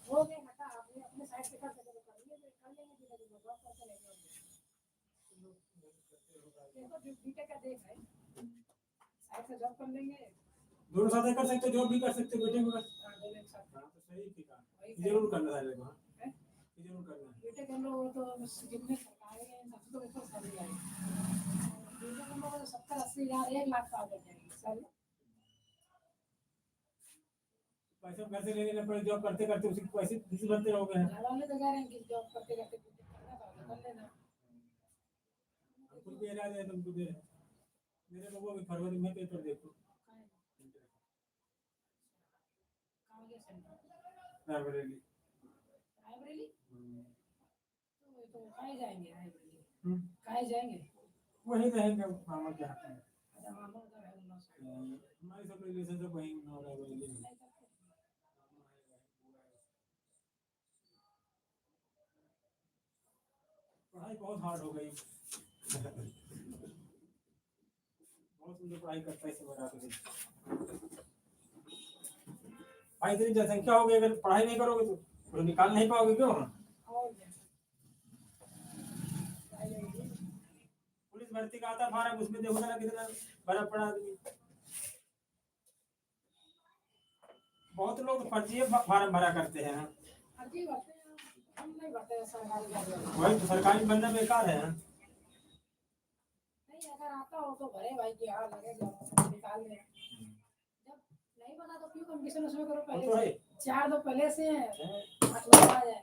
हो गया घटा आपने अपने साइड से कर सके तो कर लेंगे धीरे जॉब करते रहेंगे देखो जो बीटेक का देख है साइड से जॉब कर लेंगे दोनों साथ कर सकते, जॉब भी कर सकते, बेटे भी कर सकते। हाँ दोनों एक साथ हाँ तो सही ठीक है। वही जरूर करना है देखो। है जरूर करना है। बीटेक हम लोग तो जितने सरकारी हैं सबसे तो ऊपर सारी जाएगी बीटेक हम लोग 70-80 हज़ार 1 लाख का आ जाएगी सर पैसे घर से ले लेना पड़े, जॉब करते करते उसी के पैसे फीस भरते रहोगे। घर वाले तो कह रहे हैं कि जॉब करते करते बीटेक करना तो कर लेना हम खुद भी इरादा है तुमको दे मेरे लोगों के फरवरी में पेपर देखो कहाँ गया सेंटर लाइब्रेरी। रायबरेली तो कहाँ जाएंगे रायबरेली कहाँ जाएंगे वही रहेंगे मामा के हाथ में। अच्छा मामा उधर है उन्ना साइड हमारी सब रिलेशन सब वही हो रहा है वही नहीं करते पढ़ाई बहुत हार्ड हो गई। बहुत सुंदर पढ़ाई करता है सब भाई इतनी जनसंख्या हो गई, अगर पढ़ाई नहीं करोगे तो निकाल नहीं पाओगे क्यों? और क्या रायबरेली पुलिस भर्ती का आता फार्म उसमें देखो ना कितना बड़ा पड़ा आदमी। बहुत लोग फर्जी फार्म भरा करते हैं। फर्जी भरते हैं हम नहीं भरते सरकारी जॉब वही तो सरकारी बनना बेकार है। नहीं अगर आता हो तो भरे भाई कि हाँ लगेगा निकाल ले जब नहीं बना तो क्यों कंपटीशन उसमें करो वो पहले तो है। से 4 तो पहले से हैं 8 लोग आ जाए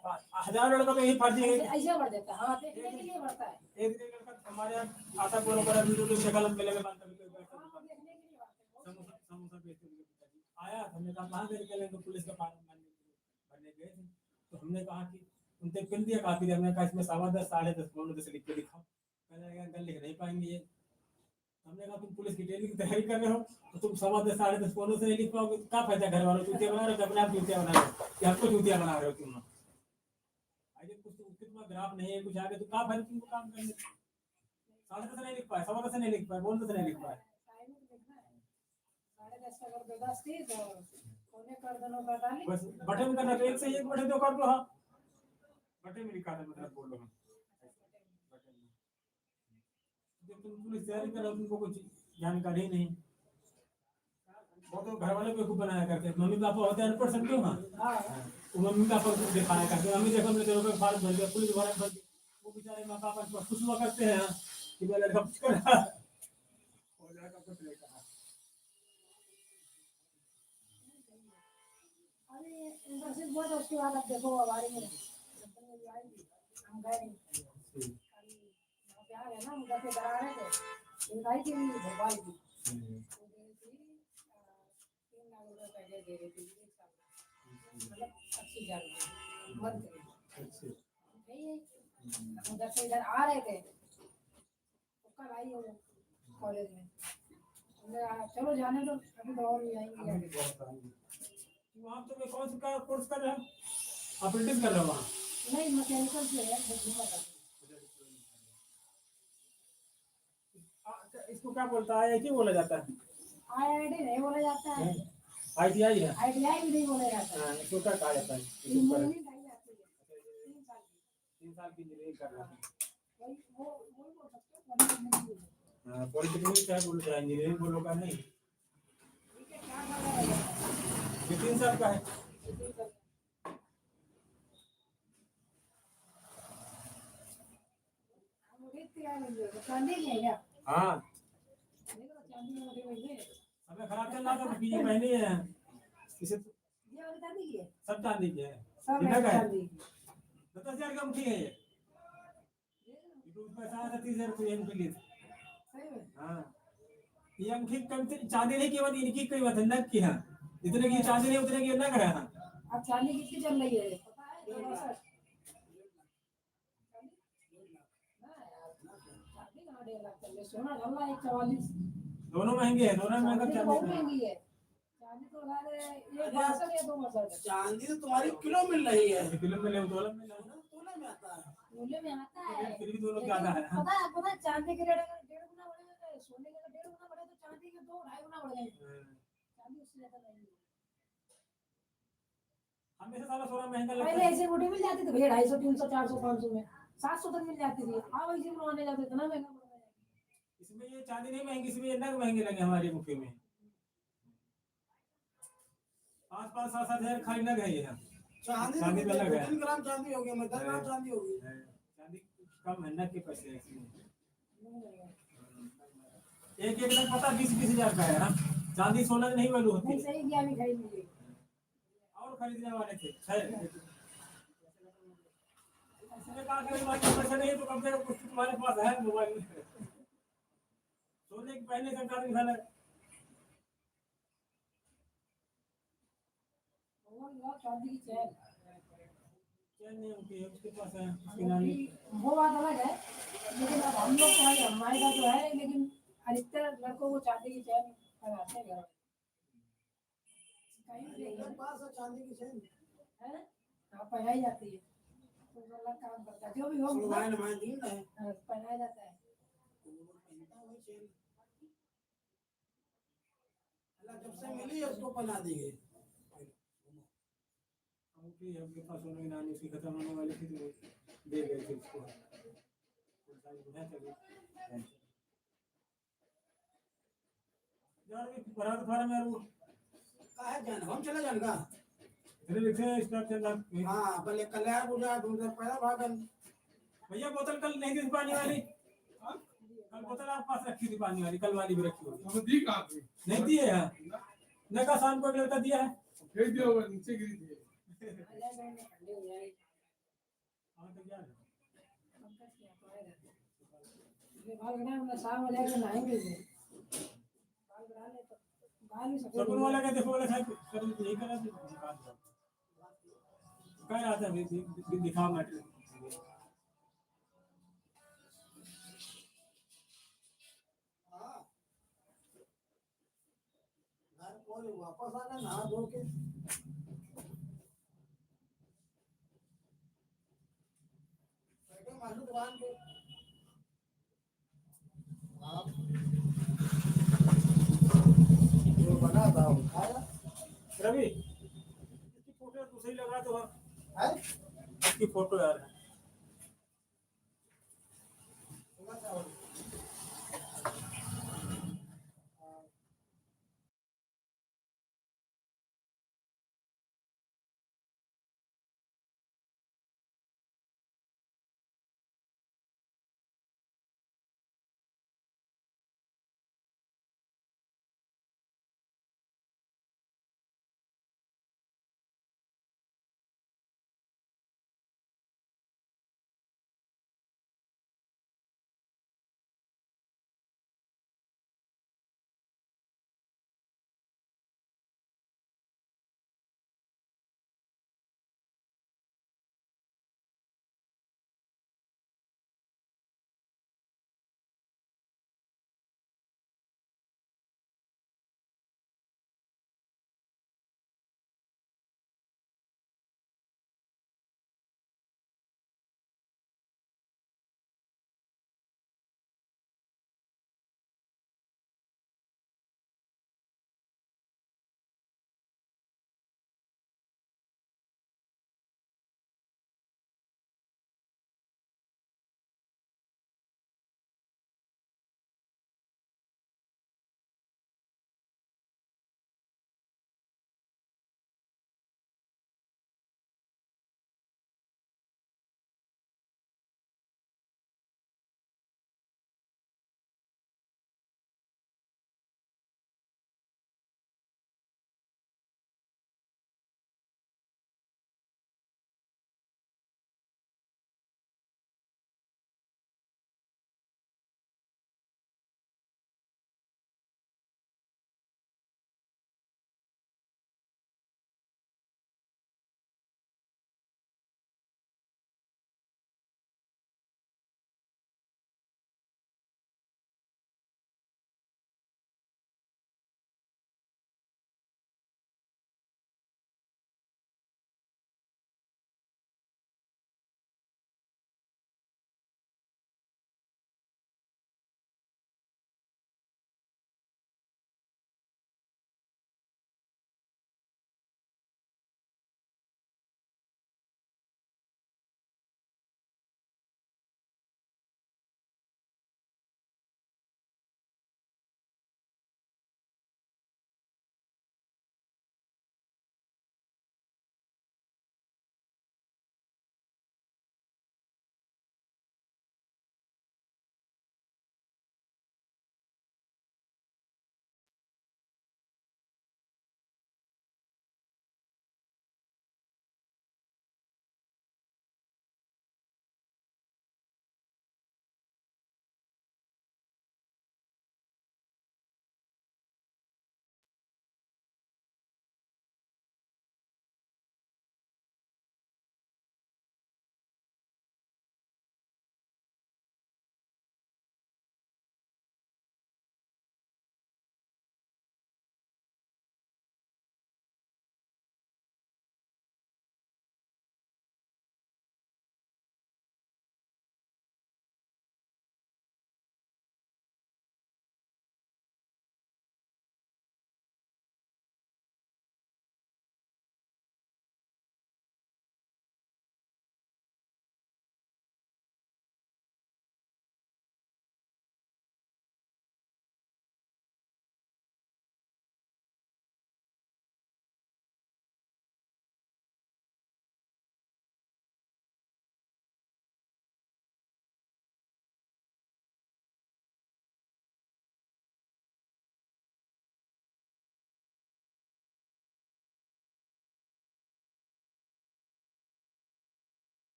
हजार लड़का तो यही फर्जी है। ऐसे भर देता है हाँ देखने के लिए भरता है एक दिन लड़का हमारे यहाँ आता बोलो बड़ा वीडियो के शक्ल में पहले बात करके बैठा हाँ देखने के लिए भरते हैं समोसा समोसा बेचते हुए पिताजी आया तो हमने कहा कहाँ से निकले तो पुलिस का फार्म भरने गए थे तो हमने कहा कि उनसे पिन दिया काफी हमने कहा इसमें 10:15 10:30 10 लिख के दिखाओ कहने लगा अंकल लिख नहीं पाएंगे ये हमने कहा तुम पुलिस की ट्रेनिंग की तैयारी कर रहे हो तो तुम 10:15 10:30 15 से नहीं लिख पाओगे क्या फायदा घर वालों चूतिया बना रहे हो अपने आप चूतिया बना रहे हो कि हमको चूतिया बना रहे हो तुम आगे कुछ तुम्हारा ग्राफ नहीं है कुछ आगे तो क्या फायदा तुमको काम करने 10:30 नहीं लिख पाए 10:15 नहीं लिख पाए 15 नहीं लिख पाए टाइम तो देखना है 10:30 का कर दो 10 थी तो कोने कर दो 45 बस बटन करना तो एक से एक बटन तो कर दो हाँ बटन में लिखा था मतलब बोल लो जब तुम पुलिस तैयारी कर रहे हो तुमको कुछ जानकारी नहीं बहुत तो घर वाले बेवकूफ बनाया करते मम्मी पापा होते हैं अनपढ़ सब क्यों हाँ हाँ वो मम्मी पापा को दिखाया करते मम्मी देखो मेरे तेरे को फार्म भर दिया पुलिस वाले भर दिया वो बेचारे माँ पापा खुश हुआ करते हैं कि मेरा लड़का कुछ कर रहा है और लड़का कुछ नहीं कहा अरे इंटर्नशिप बहुत है उसके बाद अब देखो अब आ रही है कंपनी में भी आएगी हम गए नहीं कल यहाँ पे आ गए ना हम घर पे करा रहे थे एक आई थी भोपाल की वो दे रही थी 3 लाख रुपए पैकेज दे रही थी 1 साल का मतलब 80,000 रुपये मंथ के नहीं है उधर से इधर आ रहे थे तो कल आई हो कॉलेज में हमने कहा, चलो जाने दो अभी तो और भी आएंगे आगे वहाँ तो मैं कौन सा कोर्स कर रहा हूँ अप्रेंटिस कर रहा हूँ वहाँ नहीं मैकेनिकल से है डिप्लोमा का इसको क्या बोलता है कि बोला जाता है आईआईटी नहीं बोला जाता है ITI है आईटीआई भी नहीं बोला जाता है इसको क्या कहा जाता है इंजीनियरिंग आई जाती है 3 साल की 3 साल की इंजीनियरिंग कर रहा है वही वो बोल सकते हो पॉलिटेक्निक पॉलिटेक्निक क्या बोलते हैं इंजीनियरिंग बोलो का नहीं ये 3 साल का है। चांदी की है क्या? हाँ चांदी की मोटी हुई है। हमें खराब चल रहा था तो ये पहनी है इसे। ये वाली चांदी की है। सब चांदी की है। सब कितना है का है? चांदी की। 10,000 का मुठी है ये तो पैसा आया था 30,000 रुपये इनके लिए। सही में। हाँ ये अंगूठी कम चांदी नहीं कीमत इनकी कीमत है नग की है। जितने की चांदी नहीं उतने की नग है। हाँ अब चांदी कितनी चल रही है पता है? 62। चांदी कहाँ 1.5 लाख चल रही है? सोना चल रहा है 144। दोनों महंगे हैं दोनों महंगा चांदी तो बहुत चांदी है। महंगी है। चांदी तो यार 1 62 या 2 62। चांदी तो तुम्हारी किलो मिल रही है, किलो में ले तोला में ले तोले में आता है। तोले में आता है। फिर भी दोनों ज्यादा है। हाँ। पता है चांदी के रेट अगर 1.5 गुना बढ़े तो सोने का 1.5 गुना बढ़े तो चांदी के 2 2.5 गुना बढ़ जाएंगे। चांदी उससे ज्यादा नहीं है। हमेशा साला सोना महंगा लगता पहले है। ऐसे मोटी मिल जाती थी भैया 250 300 400 500 में 700 तक मिल जाती थी। अब ऐसे बनवाने जाते इतना महंगा पड़ गया है। इसमें ये चांदी नहीं महंगी इसमें ये नग महंगे लगे हमारी मुट्ठी में। 5 5 7 7 हजार खाली नग है ये। चांदी चांदी तो तो अलग है। 3 ग्राम चांदी हो गया, मैं 10 ग्राम चांदी होगी। चांदी कम है नग के पैसे हैं इसमें। एक एक नग पता 20 हजार का है। हाँ चांदी सोना नहीं वैल्यू होती नहीं है। सही किया अभी खरीद लीजिए। और खरीदने वाले थे इसने कहा कि भाई पैसे नहीं है तो कम से कम कुछ तुम्हारे पास है मोबाइल में। सोने के पहले सरकार दिखाना और चांदी की चैन चैन नहीं होती है उसके पास है उसकी नानी। वो बात अलग है। लेकिन अब हम लोग का हमारे का तो है लेकिन अधिकतर लड़कों को चांदी की चैन पहनाते हैं घर में। कहीं भी मेरे देखिए पास है चांदी की चेन, है हाँ पहनाई जाती है। तो अलग काम करता है जो भी हो सुलवाए नमाए दिन है, पहनाया जाता है। पहनता है वही चेन। अल्लाह जब से मिली है उसको पहना दी गई। अंगूठी है उसके पास सोने की नानी उसकी खत्म होने वाली थी तो दे गए थे उसको। यार ये बरात फार्म है वो काहे जान हम चले जान का। तेरे लिखे स्टाफ चल रहा हाँ पहले कल्याण पूजा दूसरा पहला भागन। भैया बोतल कल नहीं थी पानी वाली। कल बोतल आप पास रखी थी पानी वाली कल वाली भी रखी होगी। दी कहाँ थी? नहीं दी है यार नका शाम को लड़का दिया है। फेंक दिया होगा नीचे गिरी थी। ठंडी हो जाएगी। हाँ तो क्या है पंकज के यहाँ तो आए रहते। ये बाल कटाए मतलब शाम हो जाएगा नहाएंगे भी। बाल कटा ले तो बाल भी सफेद सकुन हो वाला का देखो वाला साहब कल यही करा तो दुकान पर कह रहा था दिखा मैटर। हाँ घर पहुंचे वापस आना नहा धो के। बैठे मालूम दुकान पे आप जो बना था वो खाया रवि इसकी फोटो तू सही लगा तो है। इसकी फोटो यार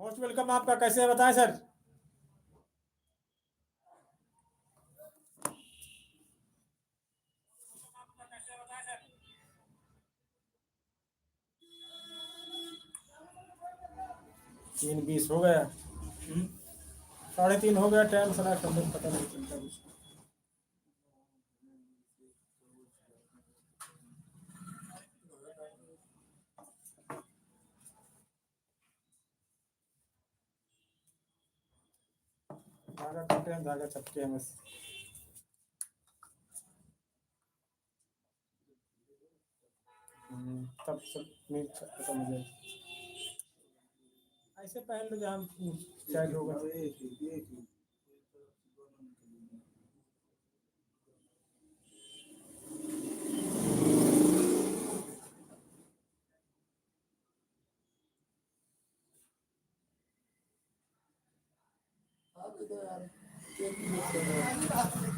मोस्ट वेलकम आपका, कैसे है बताएं सर। तीन 20 हो गया, 3:30 हो गया, टाइम सर पता नहीं चलता कुछ। धागा कटे हैं, धागा चपके हैं बस। तब सब नहीं खत्म हो जाए, ऐसे पहन लो जहाँ टाइट होगा। आप तो यार केक भी बेच रहे हो।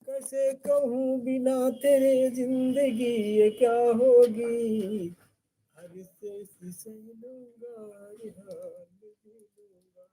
कैसे कहूँ बिना तेरे जिंदगी ये क्या होगी, हर से सह लूंगा ये हाल भी लूंगा।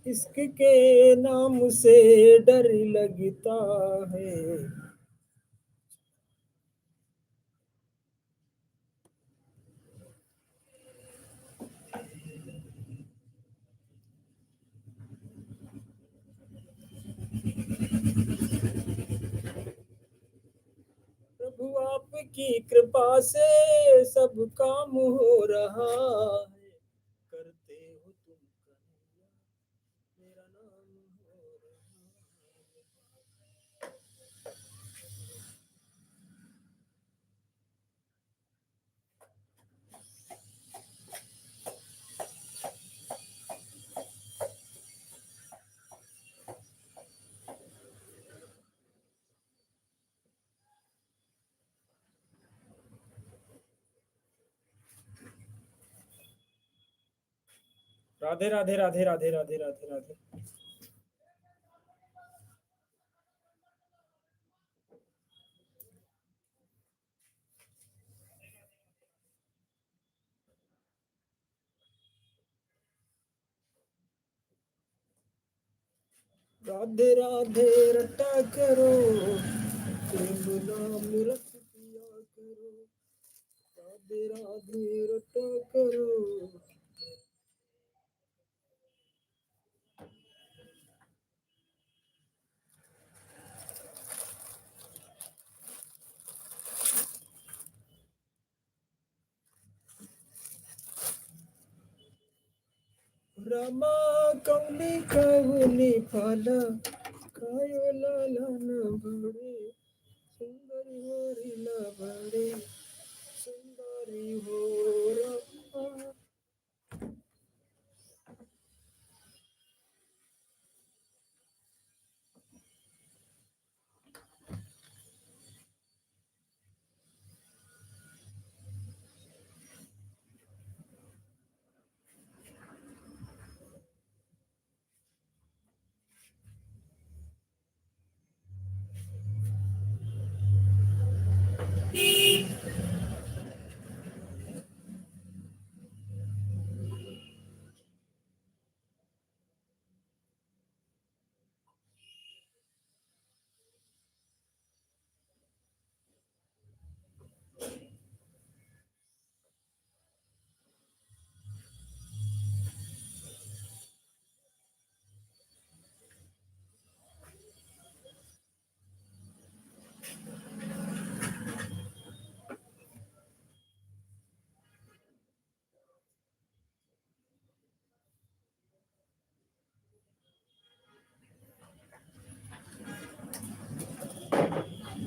इश्क के नाम से डर लगता है। प्रभु आपकी कृपा से सब काम हो रहा है। करते हो तुम कन्हैया, मेरा नाम हो रहा है। राधे राधे राधे राधे राधे राधे राधे। राधे राधे रटा करो, प्रेम नाम रस पिया करो। राधे राधे रटा करो। रामा कौनी कौनी फाला, कायो लाला न बड़े, सुंदरी हो रीला बड़े, सुंदरी हो रमा।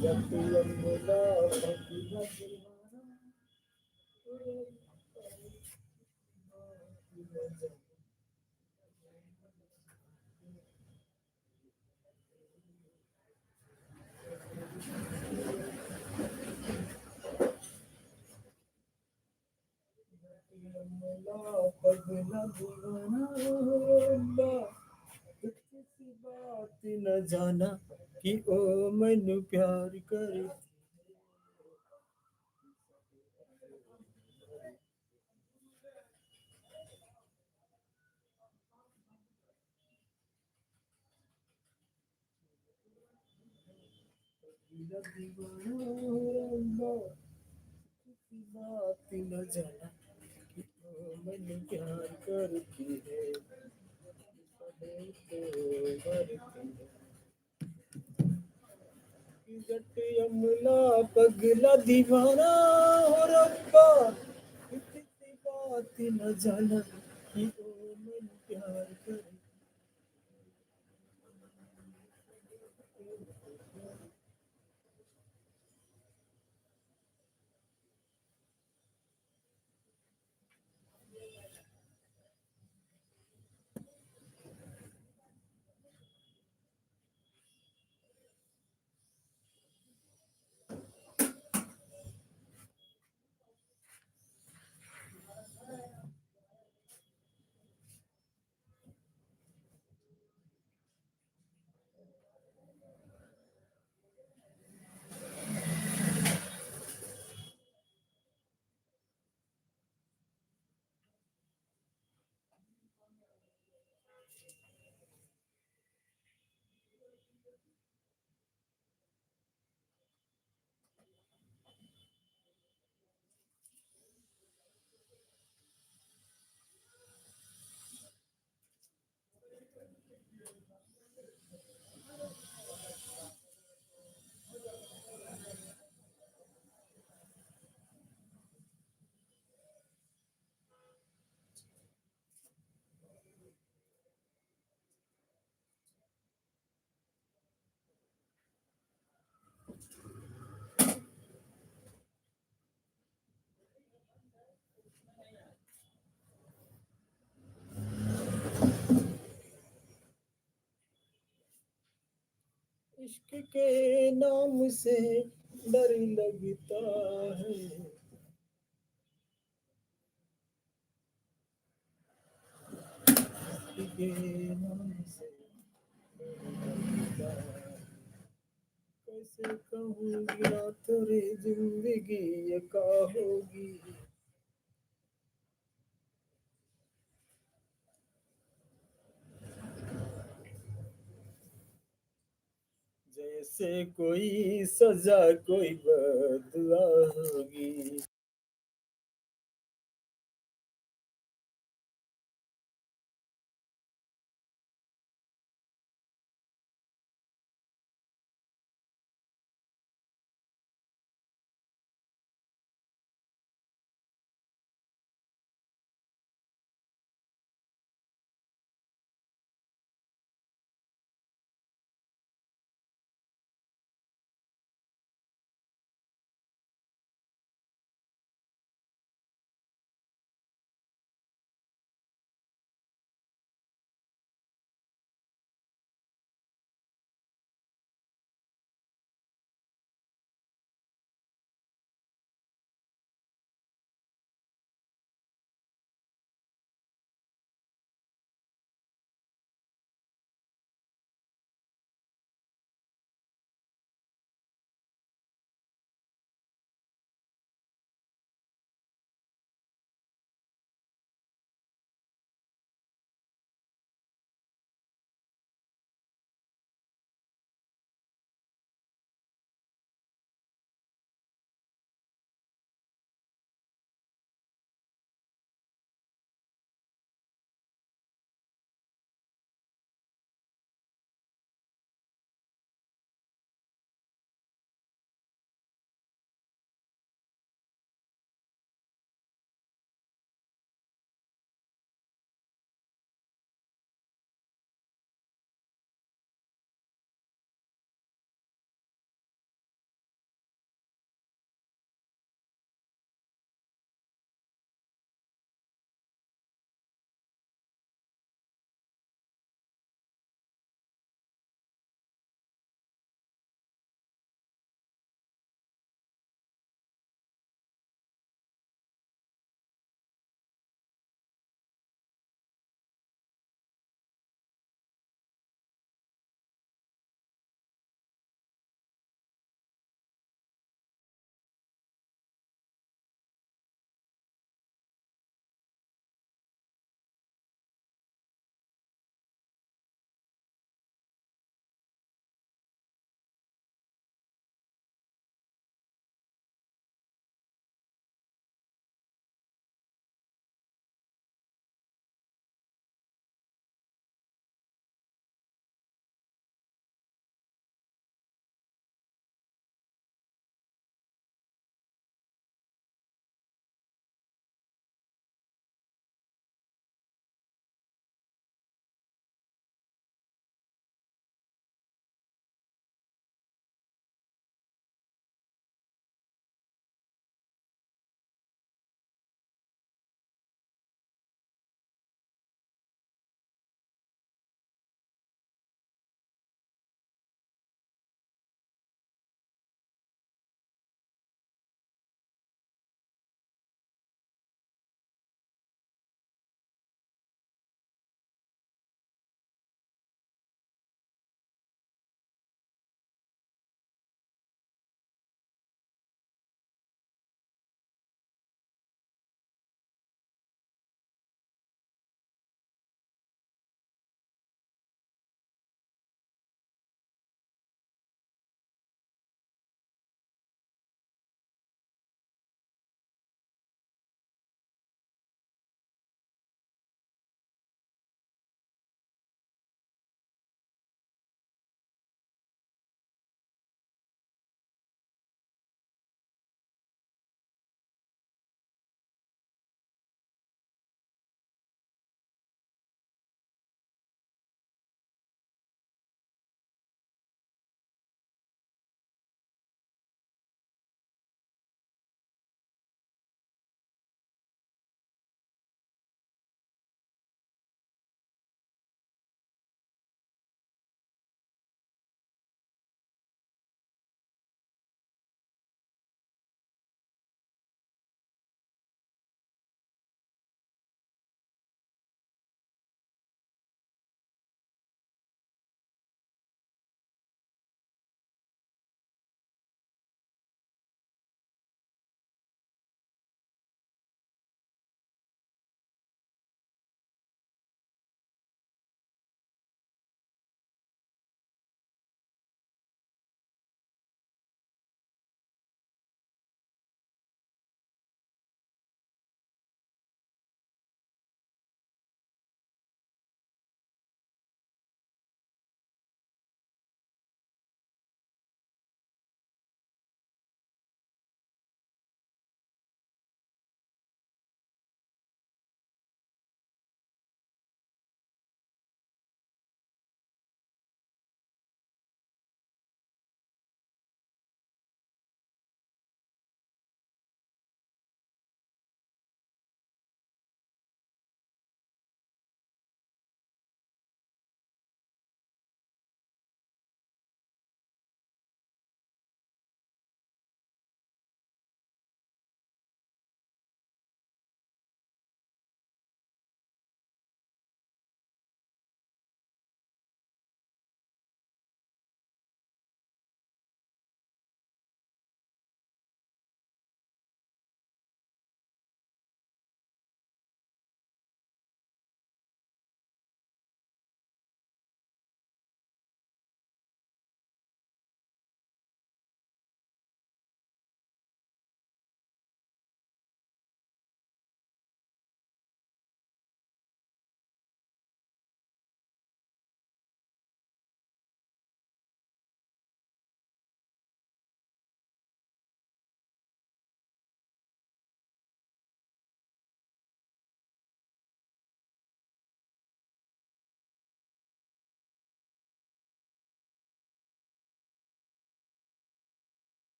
जब यमुना भगीरथ दीवाना, यमुना पगला दीवाना, अल्लाह किसी बात न जाना कि ओ मैनू प्यार करे। पगला दीवाना, अल्लाह किसी बात न जाना कि ओ मैनू प्यार करती है। तो मरती है। जट यमुना पगला दीवाना, हो रब्बा किसी बात न जाना कि ओ मैनू प्यार करे। इश्क के नाम से डर लगता है। इश्क के नाम से डर लगता है। कैसे कहूँगी ना तेरी जिंदगी ये का होगी। जैसे कोई सजा कोई बदला होगी।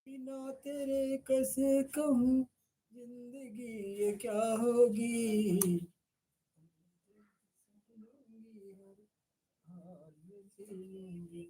बिना तेरे कैसे कहूँ जिंदगी ये क्या होगी, हाल में जी लूंगी।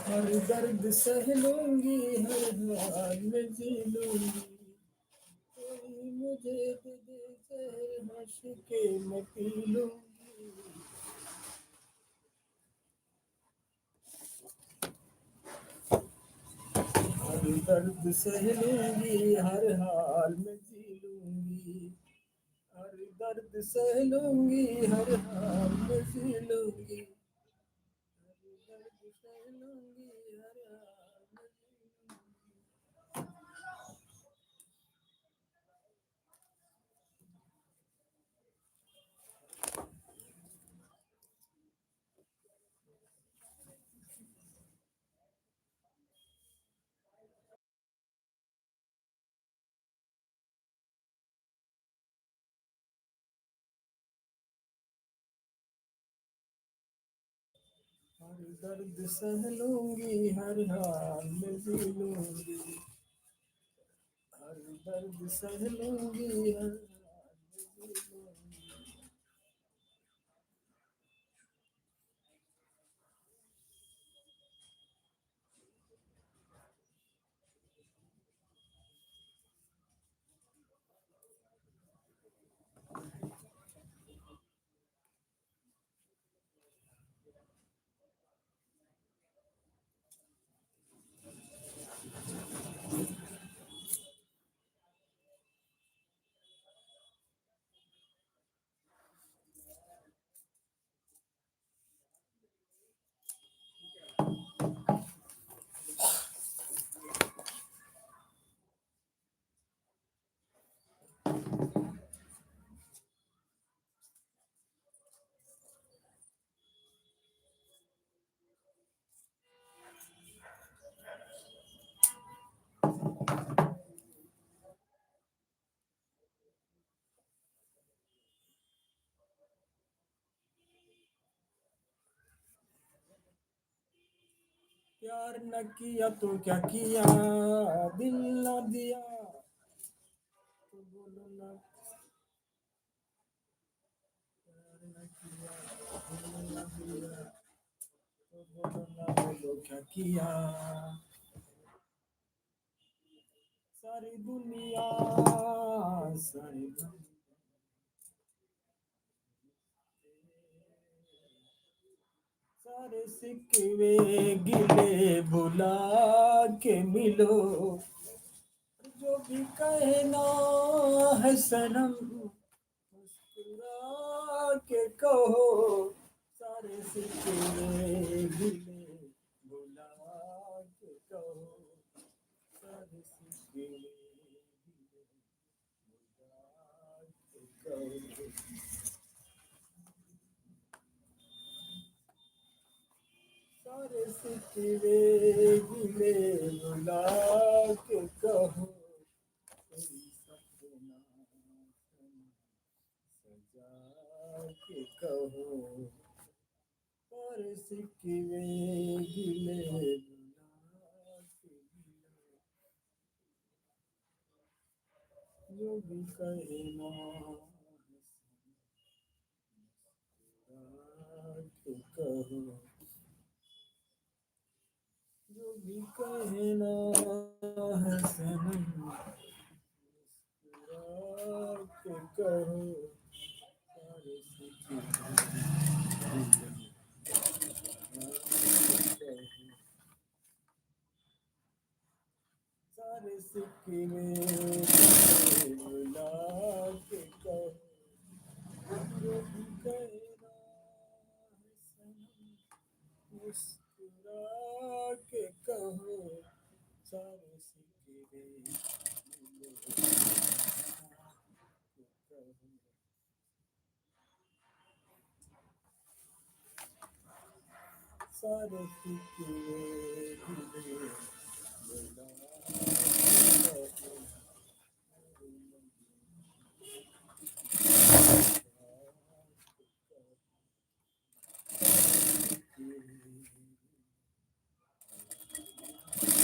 हर दर्द सह लूंगी, हर हाल में जी लूंगी। कोई मुझे दे दे जहर, हंस के मैं पी लूंगी। हर दर्द सह लूंगी, हर हाल में जी लूंगी। हर दर्द सह लूंगी, हर हाल में जी लूंगी। हर दर्द सह लूंगी, हर हाल में जी लूंगी। हर दर्द सह लूंगी, हर हाल में जी लूंगी। हर दर्द सह लूंगी, हर हाल में जी लूंगी। प्यार न किया तो क्या किया, दिल न दिया तो बोलो ना। प्यार न किया, दिल न दिया तो बोलो ना, बोलो क्या किया। सारी दुनिया, सारी दुनिया सारे सिकवे गिले भुला के मिलो, जो भी कहना है सनम मुस्कुरा के कहो। सारे सिकवे गिले भुला के कहो, सारे सिकवे गिले भुला के कहो। सारे सिकवे गिले भुला के कहो, कोई सपना सजा के कहो। सारे सिकवे गिले भुला के कहो, जो भी कहना सजा के कहो, जो भी कहना है सनम मुस्कुरा के कहो। सारे सिकवे भुला के कहो, जो भी कहना है सनम मुस्कुरा के कहो। सारे सिकवे भुला के कहो, सारे सिकवे गिले भुला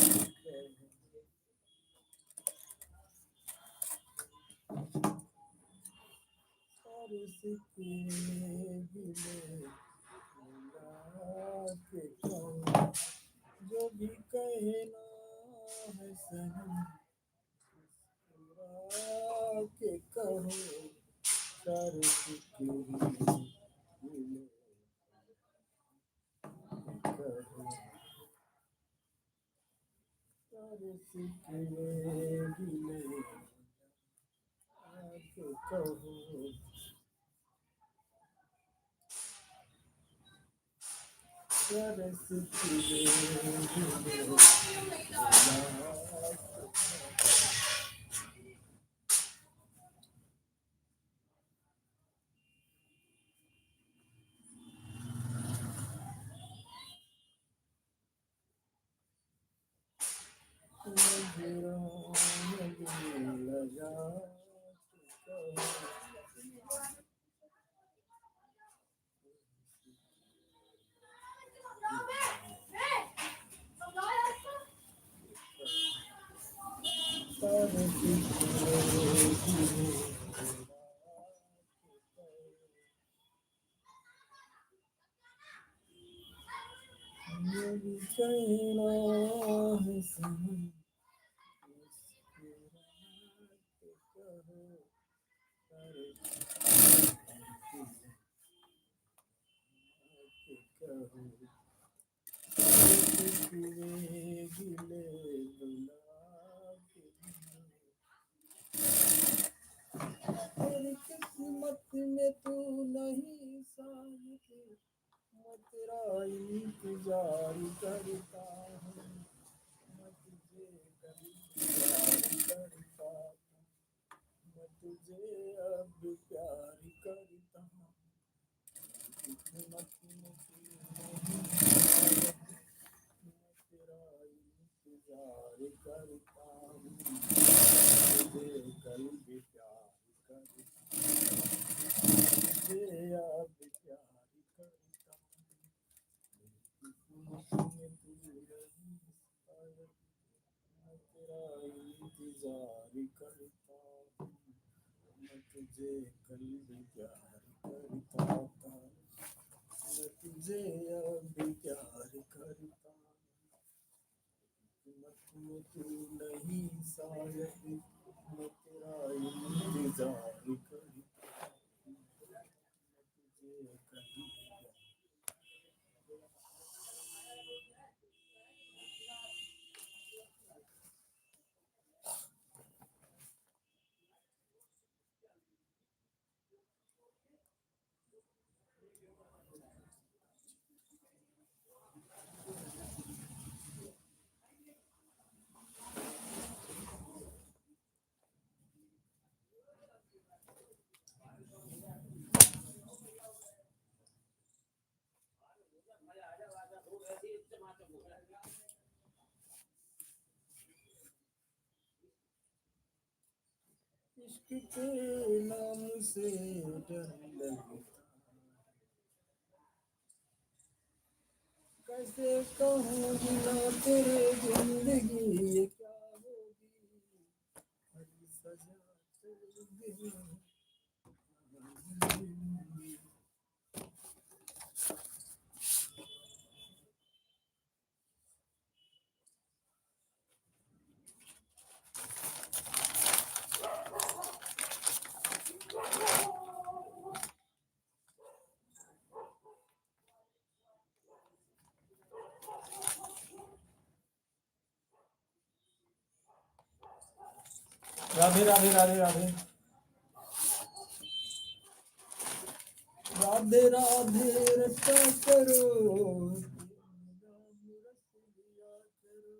के कहो। सारे सिकवे गिले भुला के कहो, जो भी कहना है सनम मुस्कुरा के कहो। सारे सिकवे गिले कहो, सारे सिकवे गिले के कहो। सारे सिकवे गिले भुला के लगा के कहो। सारे सिकवे गिले जो भी कहना है सनम मुस्कुरा के कहो। सारे के कहो, सारे सिकवे गिले भुला के कहो। तेरी किस्मत में तू नहीं शायद, मैं तेरा इंतजार करता हूँ। मैं तुझे कभी प्यार करता हूँ, मैं तुझे अब प्यार करता हूँ। किस्मत में तू नहीं शायद, मैं तेरा इंतजार करता हूँ। तुझे कल भी प्यार करता हूँ, तुझे अब प्यार करता हूँ। किस्मत में तू तेरा इंतजार करता हूँ, मैं तुझे कल भी प्यार करता था, मैं तुझे अब भी प्यार करता हूँ। मैं तू नहीं शायद, मैं तेरा इंतजार करता हूँ, मैं तुझे कल भी इश्क के नाम से डर लगता, कैसे कहूँ बिना तेरे जिंदगी ये क्या होगी, हरी सजा तेरे दिल में। राधे राधे राधे राधे। राधे राधे रचा करो, राम रस लिया करो।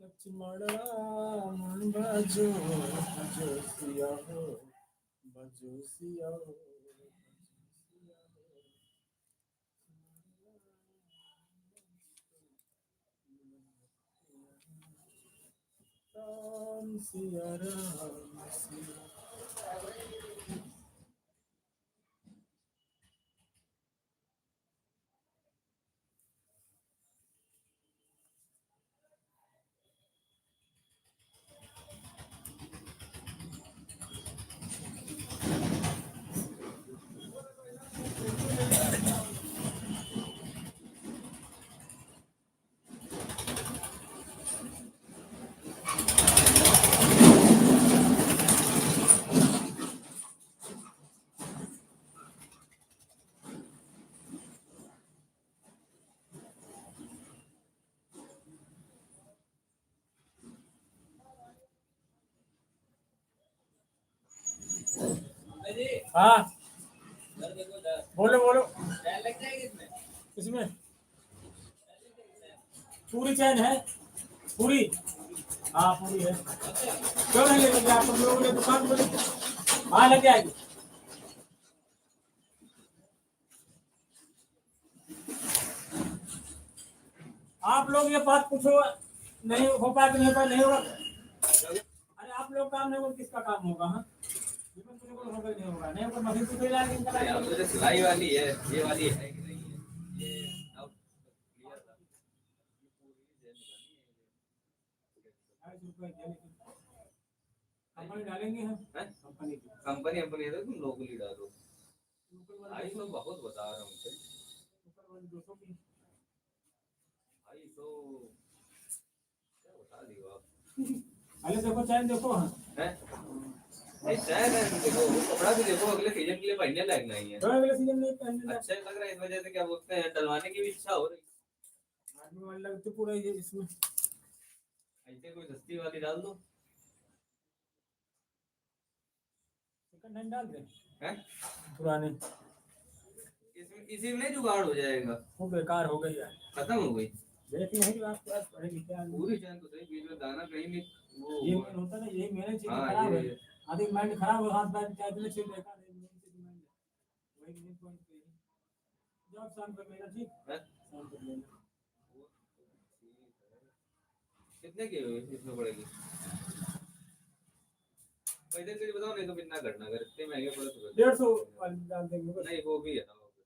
लक्ष्मण राम भजो भजो सिया हो, भजो सिया हो, भजो सिया हो। राम सिया राम सिया। हाँ बोलो बोलो। इसमें पूरी चैन है, पूरी। हाँ पूरी है, क्यों नहीं लेंगे आप तुम लोगों ने दुकान खोली। हाँ लग जाएगी। आप लोग ये बात पूछो, नहीं हो पाया तो नहीं हो पाया, नहीं होगा। अरे आप लोग काम नहीं होगा, किसका काम होगा। हाँ जीवन तो बिल्कुल होगा ही नहीं होगा, नहीं होगा मशीन तो जाएगी इनका अरे अब तो जो सिलाई वाली है, ये वाली है कि नहीं है, ये अब क्लियर था। ये पूरी जैन निकाली है। ₹2.5 लेकिन कंपनी डालेंगे हम, हैं? कंपनी की। कंपनी कंपनी है तो तुम लोकली डालो। ऊपर वाला 250 बहुत बता रहा हूँ सर। ऊपर वाली 200 की। 250 क्या बता दियो आप। पहले देखो चैन देखो, हाँ हैं? नहीं शायद है, देखो वो कपड़ा भी देखो, अगले सीजन के लिए पहनने लायक नहीं है। तो अगले सीजन में पहनने लग अच्छा लग रहा है, इस वजह से क्या बोलते हैं, डलवाने की भी इच्छा हो रही। आदमी वाले लगते पूरा ये इसमें। ऐसे कोई सस्ती वाली डाल दो। सेकंड हैंड डाल दे हैं? पुराने, इसमें इसी में जुगाड़ हो जाएगा। वो बेकार हो गई यार। खत्म हो गई देख नहीं कि आप पास पढ़े लिखे आदमी। पूरी चैन तो सही, बीच में दाना कहीं नहीं ये वो। मेन होता ना, यही मेन चीज हाँ खराब है। ये आदमी माइंड खराब हो, हाथ पैर चाहे तो चीज बेकार है, मेन चीज माइंड वही मेन पॉइंट पे है। जब शाम को मेरा ठीक, है? शाम को लेना। कितने की इसमें पड़ेगी पैसे के लिए बताओ, नहीं तो कितना घटना, अगर इतने महंगे पड़े तो 150 वाली डाल देंगे बस। नहीं वो भी है ना वो भी।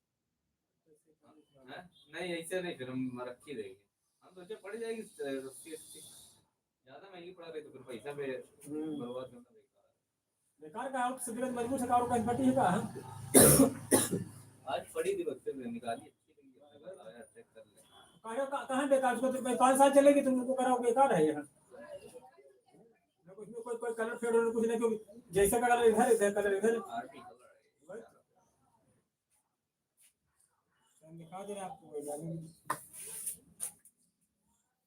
हैं? नहीं ऐसे नहीं, फिर हम रखी देंगे। हम सोचे पड़ जाएगी 80 ज्यादा महंगी पड़ा रही तो फिर पैसा पे बर्बाद करना बेकार बेकार का आप सिगरेट मजबूत है, कारो का पट्टी है का हाँ? है। आज पड़ी थी बच्चे में निकाली, अच्छी लगी, अपने घर आया चेक कर ले। कहाँ बेकार, उसको तो 5 साल चलेगी, तुम लोग को कराओ बेकार है यहाँ। ना कुछ में कोई कोई कलर फेड होने कुछ नहीं, क्योंकि जैसा का कलर इधर इधर कलर इधर। आर्टिकल वही तो। हम दिखा दे रहे हैं आपको, वही डालेंगे।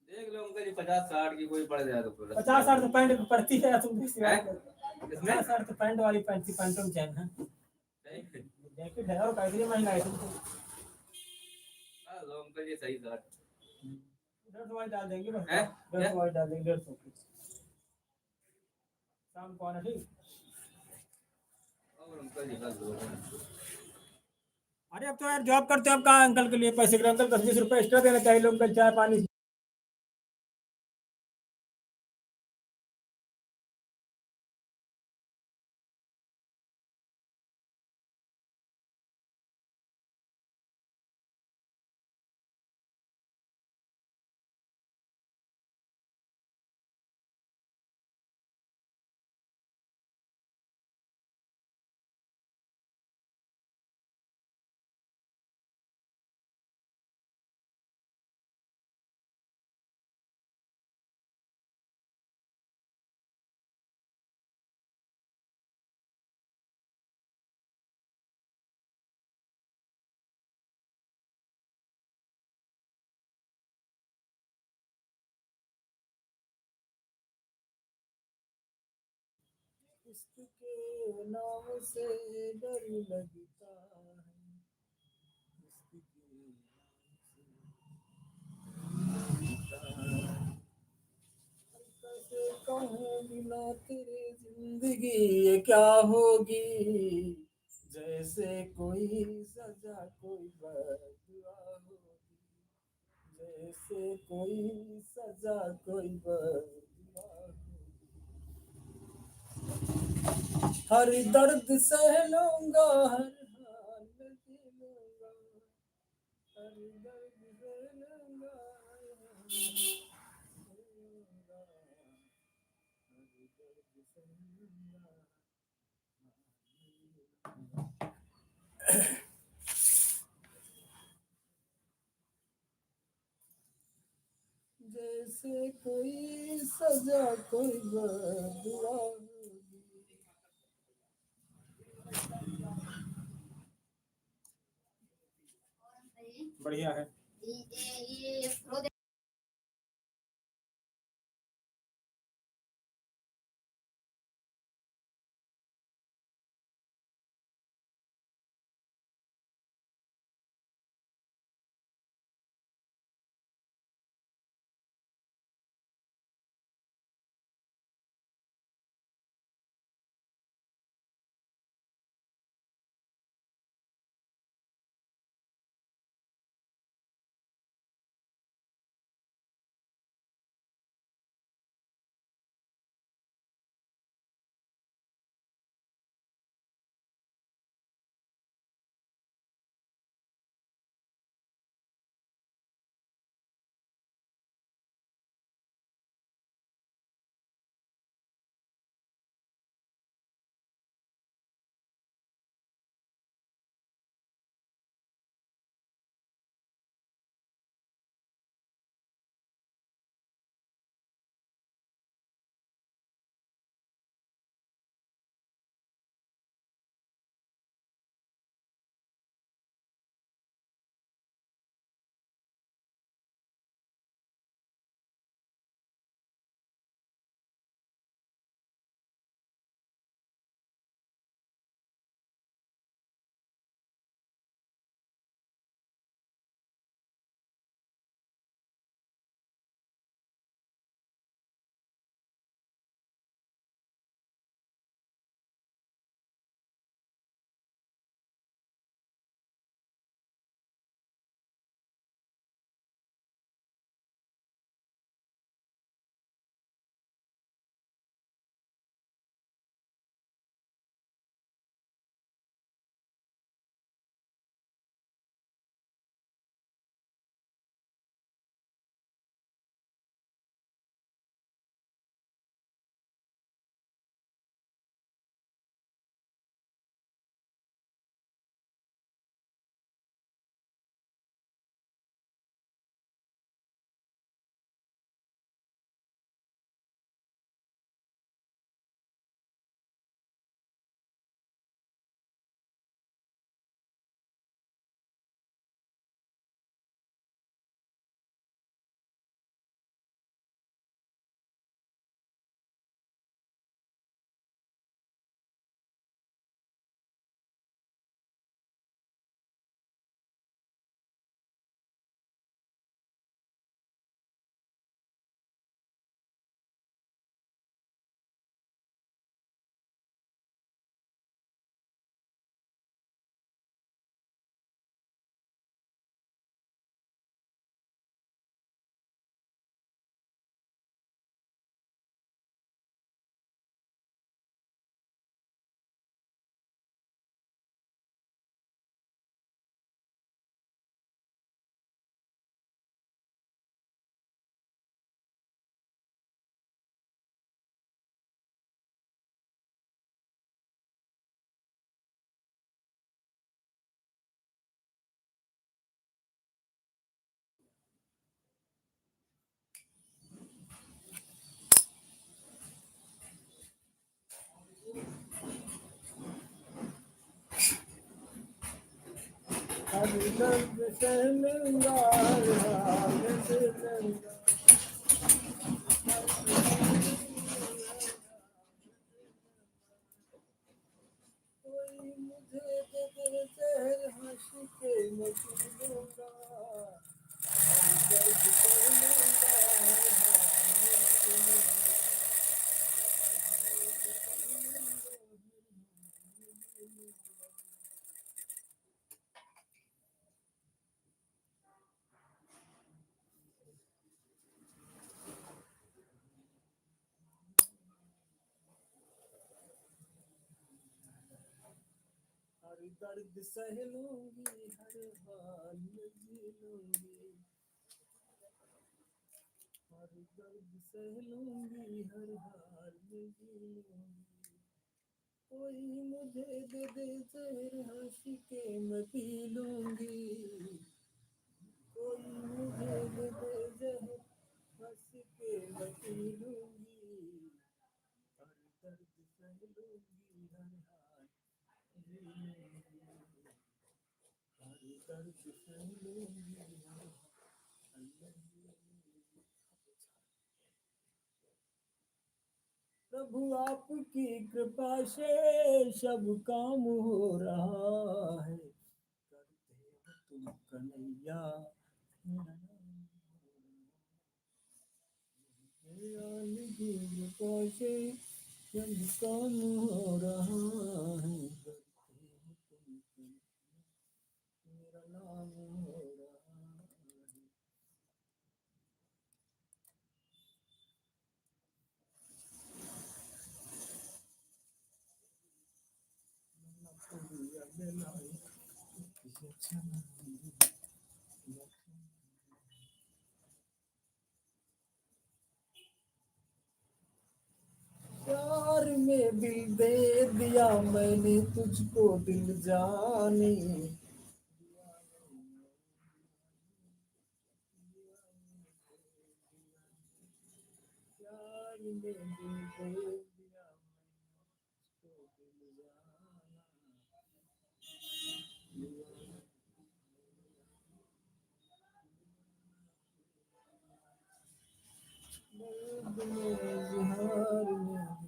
देख लो उनका जी 50-60 की कोई पड़ जाए तो फिर 50-60 तो पैंट पड़ती है, तुम हैं? 50-60 तो पैंट वाली पैंट पैंटों में चैन है, सही। जैकेट है और कैसे महंगा है तुमको। हाँ लो उनका जी सही 60 150 वाली डाल देंगे बस, हैं? 150 वाली डाल देंगे, 150 की। शाम को आना ठीक। और उनका जी का लो। अरे अब तो यार जॉब करते हो, अब कहाँ अंकल के लिए पैसे के, अंकल 10-20 रुपए एक्स्ट्रा देना चाहिए लोग, चाय पानी इसके नाम से डर लगता है, इसके नाम से कैसे कहूँ बिना तेरे जिंदगी ये क्या होगी, जैसे कोई सजा कोई बदुआ होगी, जैसे कोई सजा कोई बदुआ होगी। हर दर्द सह लूंगा, हर हाल में जी लूंगा, हर दर्द सह लूंगा, हर हाल में जी लूंगा, हर दर्द सह लूंगा। जैसे कोई सजा कोई बदुआ होगी। बढ़िया है। ये हर दर्द सह लूंगा हर हाल में जी लूंगा कोई मुझे दे दे जहर हंस के मैं पी लूंगा हर दर्द सह लूंगा हर हाल में जी लूंगा हर दर्द सह लूंगी हर हाल में जी लूंगी हर दर्द सह लूंगी हर हाल में जी लूंगी कोई मुझे दे दे जहर हंस के मैं पी लूंगी कोई मुझे दे दे जहर हंस के मैं पी लूंगी हर दर्द सह लूंगी हर हाल जी लूंगी हर दर्द सह लूंगी हर हाल में जी लूंगी प्रभु आपकी कृपा से सब काम हो रहा है करते हो तुम कन्हैया मेरा नाम दयाल की कृपा से सब काम हो रहा है करते हो तुम कन्हैया मेरा नाम हो रहा है प्यार में दिल दे दिया मैंने तुझको दिल जाने प्यार में दिल दे दिया मैंने तुझको दिल जाना दर्द मेरे इजहार में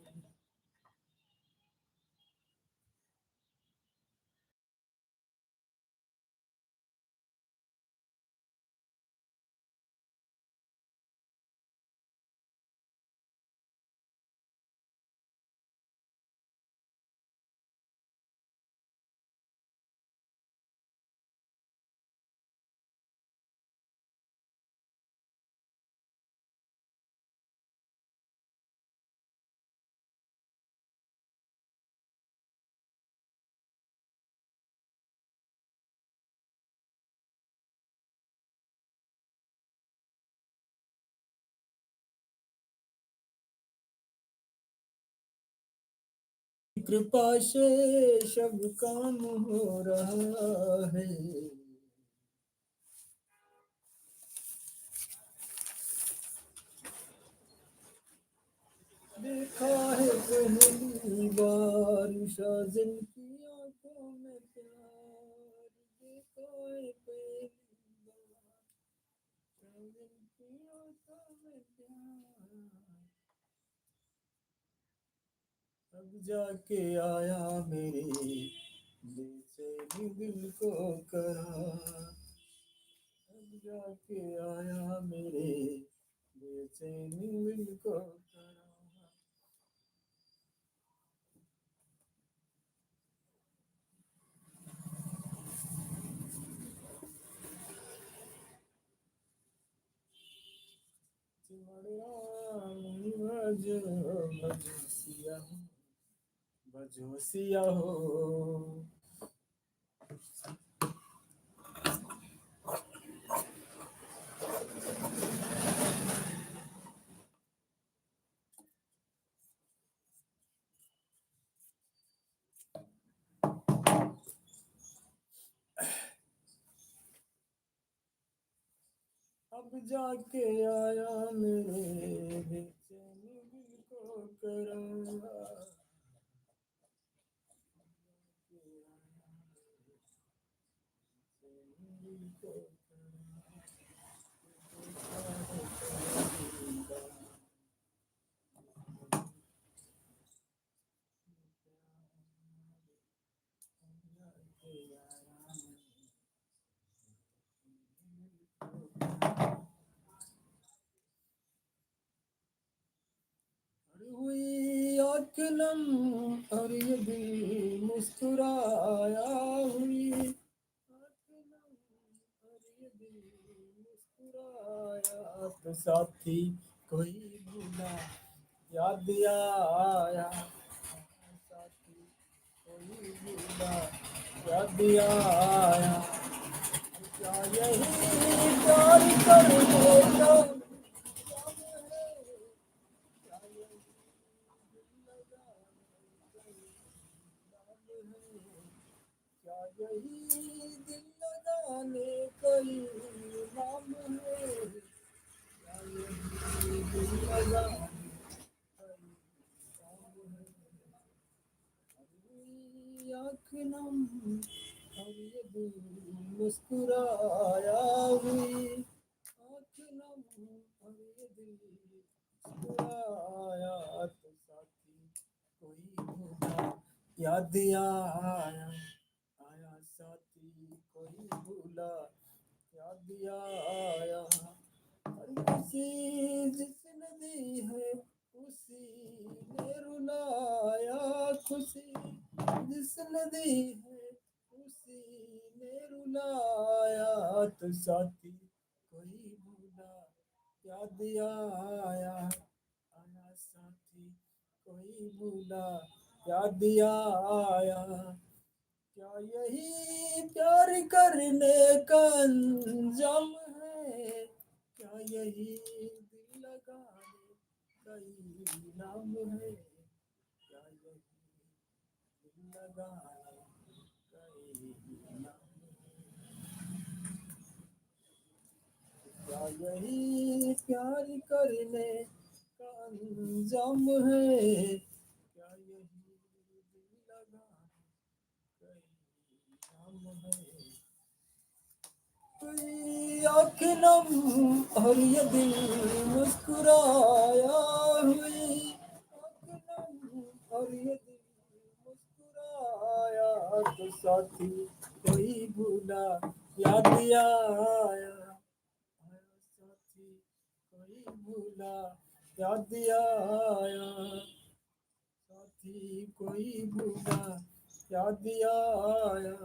कृपा से सब काम हो रहा है देखा है पहली बार साजन की आंखों में प्यार देखा है पहली बार साजन की आंखों में प्यार अब जाके आया मेरे बेचैनी दिल को करार अब जाके आया मेरे बेचैनी दिल को करार बजोसिया हो अब जाके आया मेरे बेचैनी दिल को करार हुई आँख नम और ये दिल मुस्कुराया, हुई आँख नम और ये दिल मुस्कुराया, तो साथी कोई भूला याद आया, साथी कोई भूला याद आया, क्या यही प्यार करने का काम है, क्या यही क्या यही दिल लगाने का नाम है, क्या यही दिल लगाने का नाम है, हुई आँख नम और ये दिल मुस्कुराया, हुई आँख नम और ये दिल मुस्कुराया, तो साथी कोई भूला याद आया, आया साथी कोई भूला याद आया, हर खुशी जिसने दी है उसी ने रुलाया, खुशी जिसने दी है उसी ने रुलाया, तो साथी कोई भूला याद आया, आया साथी कोई भूला याद आया, क्या यही प्यार करने का अंजाम है, क्या यही दिल लगाने का नाम है, क्या यही दिल लगाने का नाम है, क्या यही प्यार करने का अंजाम है, क्या यही दिल लगाने का नाम है, कोई आँख नम और ये दिल मुस्कुराया, हुई आँख नम और ये दिल मुस्कुराया, तो साथी कोई भूला याद आया, आया साथी कोई भूला याद आया, साथी कोई भूला याद आया,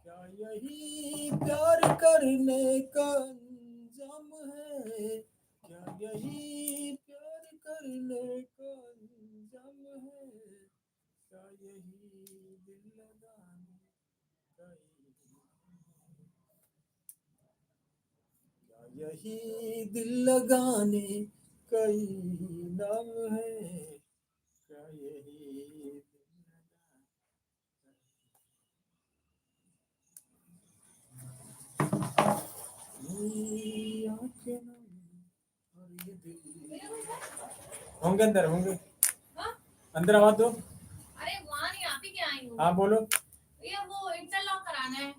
क्या यही प्यार करने का अंजाम है, क्या यही प्यार करने का अंजाम है, क्या यही दिल लगाने का क्या यही दिल लगाने का नाम है, क्या यही दिल लगाने की आँखें नम और ये दिल होंगे अंदर होंगे, हाँ? अंदर आवाज दो। अरे वहाँ नहीं, आप ही क्या आई हूँ। हाँ बोलो। ये वो इंटरलॉक कराना है।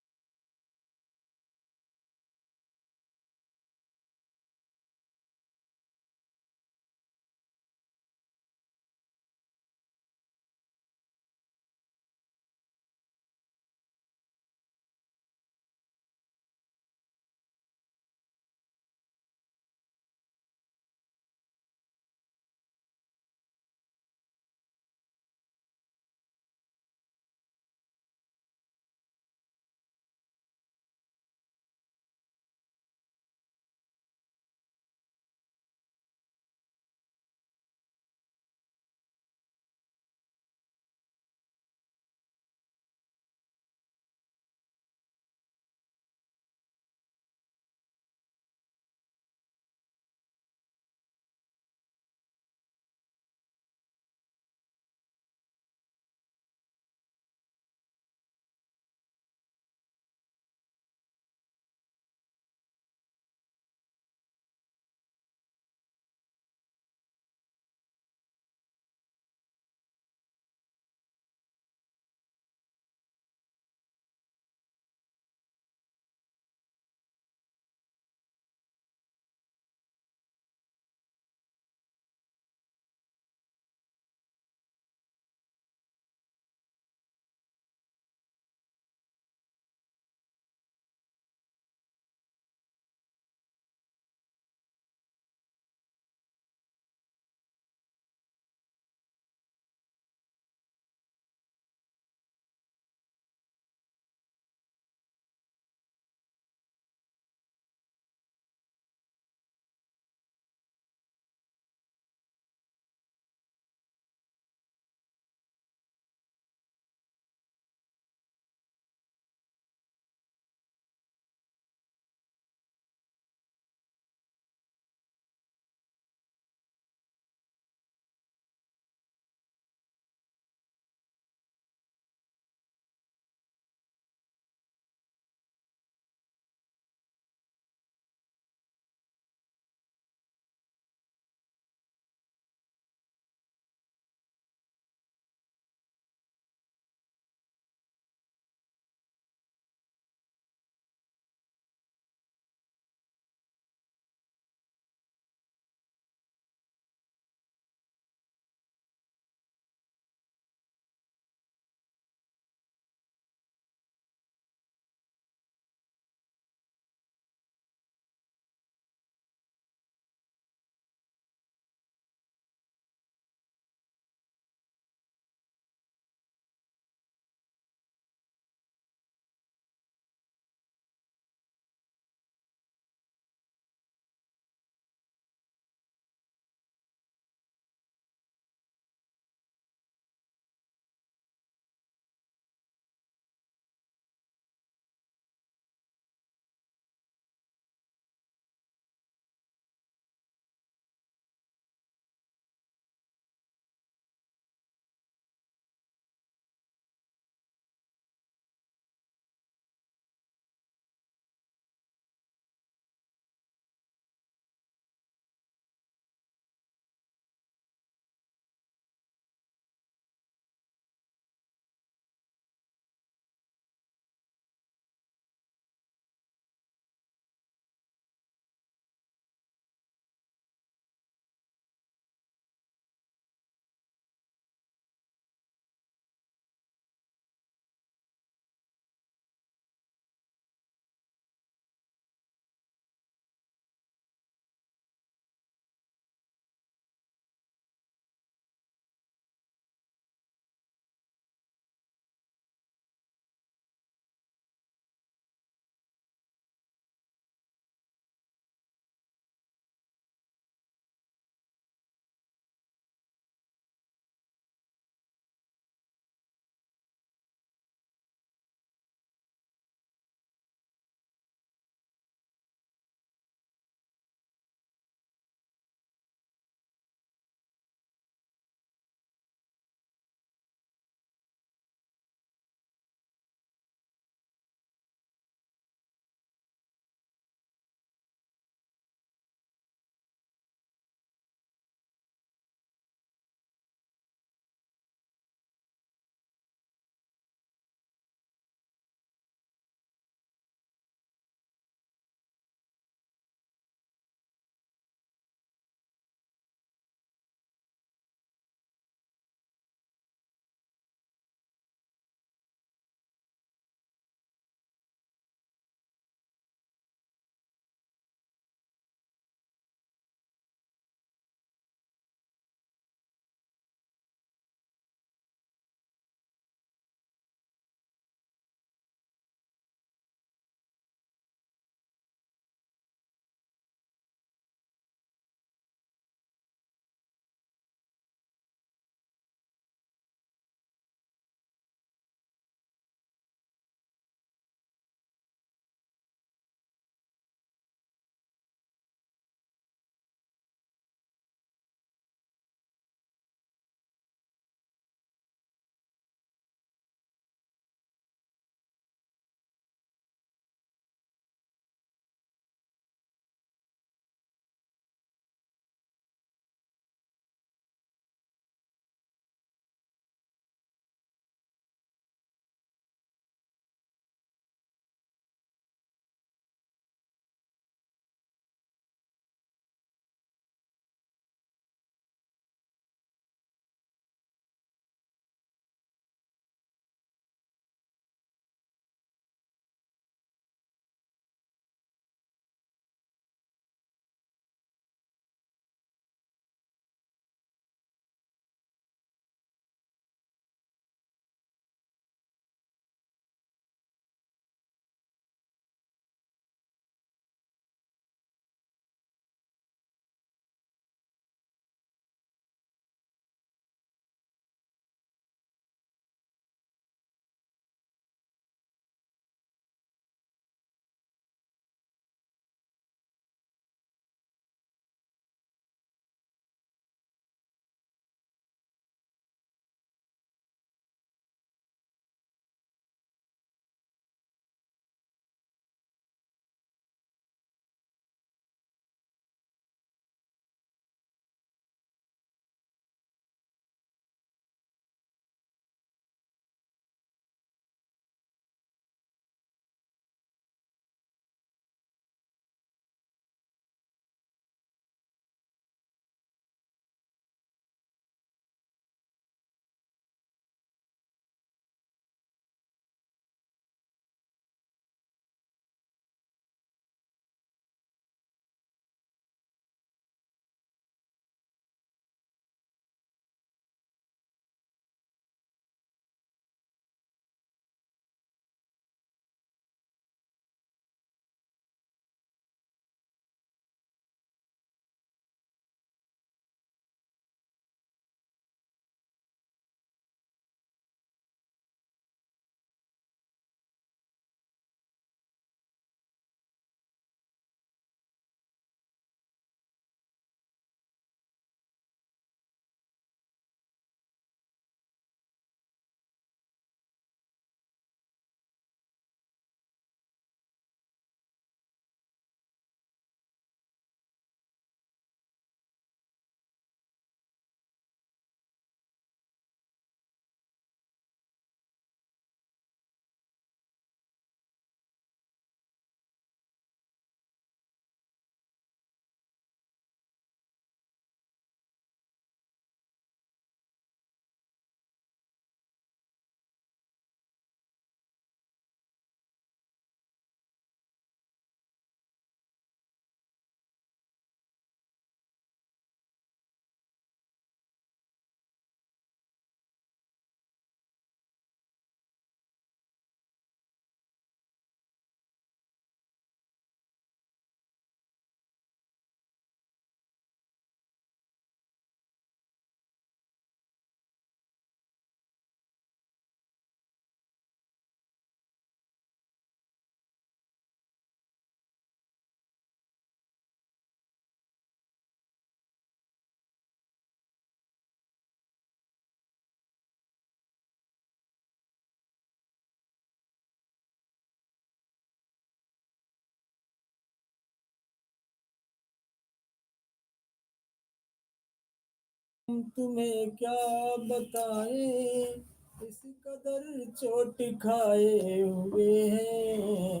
तुम्हें क्या बताएं, इस कदर चोट खाए हुए हैं,